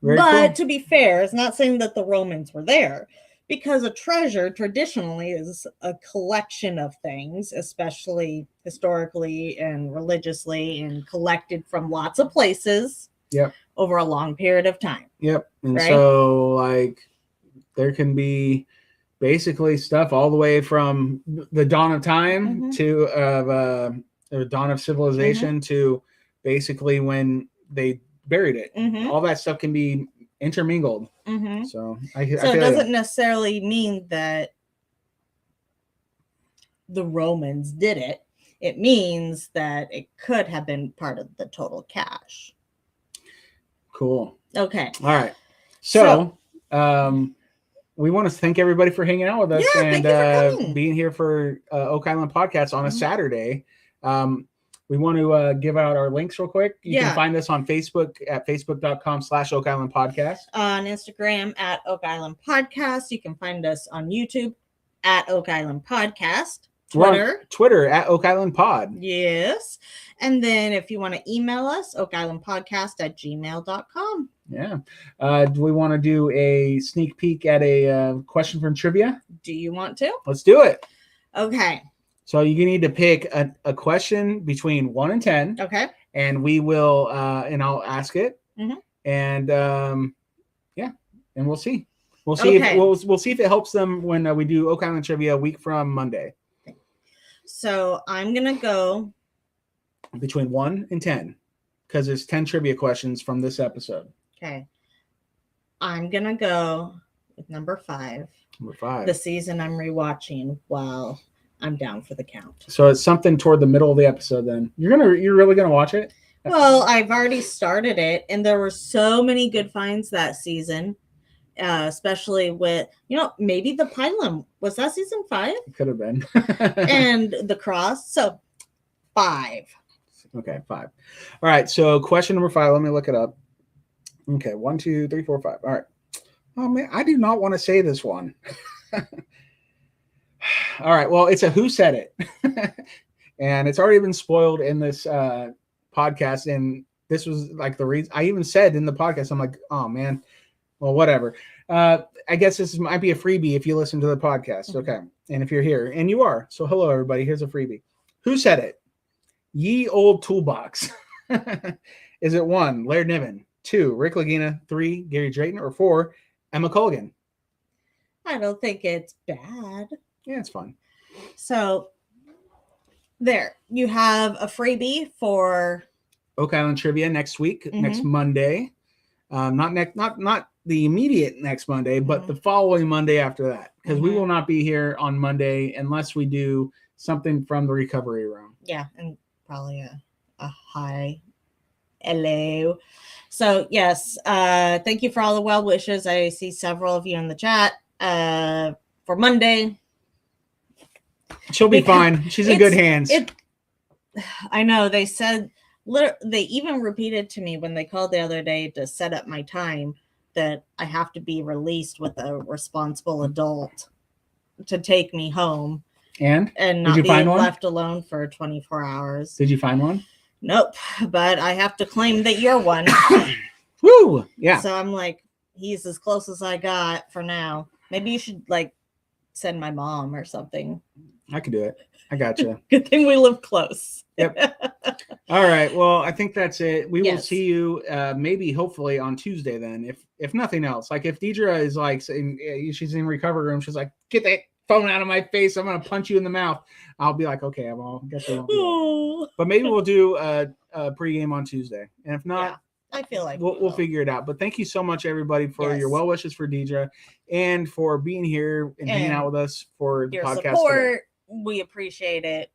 Very but cool. to be fair, it's not saying that the Romans were there, because a treasure traditionally is a collection of things, especially historically and religiously, and collected from lots of places. Yep. Over a long period of time. Yep. And right? so like there can be basically stuff all the way from the dawn of time to the dawn of civilization to basically when they buried it. All that stuff can be intermingled. So I it feel doesn't necessarily mean that the Romans did it. It means that it could have been part of the total cache. Cool. Okay. All right. So we want to thank everybody for hanging out with us and being here for Oak Island Podcast on a Saturday. We want to give out our links real quick. You can find us on Facebook at facebook.com/Oak Island Podcast. On Instagram at Oak Island Podcast. You can find us on YouTube at Oak Island Podcast. Twitter at Oak Island Pod. Yes. And then if you want to email us, oakislandpodcast@gmail.com. Yeah. Do we want to do a sneak peek at a question from trivia? Do you want to? Let's do it. Okay. So you need to pick a question between 1 and 10. Okay. And we will, and I'll ask it. And and we'll see. We'll see if we'll see if it helps them when we do Oak Island Trivia a week from Monday. So I'm gonna go between 1 and 10 because there's 10 trivia questions from this episode. Okay. I'm gonna go with number 5. Number 5. The season I'm rewatching while I'm down for the count. So it's something toward the middle of the episode. Then you're really gonna watch it? Well, I've already started it, and there were so many good finds that season. Especially with, maybe the Pylon. Was that season 5? It could have been. And the Cross. So 5. Okay, 5. All right. So question number 5. Let me look it up. Okay, 1, 2, 3, 4, 5. All right. Oh man, I do not want to say this one. All right. Well, it's a Who Said It, and it's already been spoiled in this podcast. And this was like the reason I even said in the podcast. I'm like, oh man. Well, whatever. I guess this might be a freebie if you listen to the podcast. Okay. And if you're here, and you are. So hello, everybody. Here's a freebie. Who said it? Ye old toolbox. Is it 1, Laird Niven, 2, Rick Lagina, 3, Gary Drayton, or 4, Emma Colgan? I don't think it's bad. Yeah, it's fun. So there, you have a freebie for Oak Island Trivia next week, next Monday. Not the immediate next Monday, but the following Monday after that, because we will not be here on Monday unless we do something from the recovery room. Yeah, and probably a hi, hello. So yes, thank you for all the well wishes. I see several of you in the chat. For Monday, she'll be fine. She's in good hands. I know they said. They even repeated to me when they called the other day to set up my time that I have to be released with a responsible adult to take me home and not be left alone for 24 hours. Did you find one? Nope. But I have to claim that you're one. Woo! Yeah. So I'm like, he's as close as I got for now. Maybe you should send my mom or something. I could do it. I got you. Good thing we live close. Yep. All right. Well, I think that's it. We will see you maybe hopefully on Tuesday then, if nothing else. Like if Deidre is saying she's in recovery room, she's like, get that phone out of my face. I'm going to punch you in the mouth. I'll be like, okay, I guess we won't do that. But maybe we'll do a pregame on Tuesday. And if not, I feel like we'll figure it out. But thank you so much, everybody, for your well wishes for Deidre and for being here and hanging out with us for the podcast support. Today. We appreciate it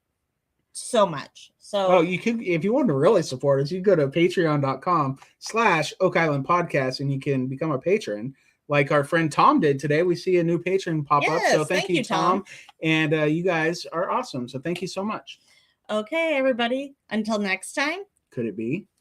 so much. So you could, if you want to really support us, you go to patreon.com/Oak Island Podcast and you can become a patron like our friend Tom did today. We see a new patron pop up. So thank you, Tom. And you guys are awesome. So thank you so much. Okay, everybody. Until next time. Could it be?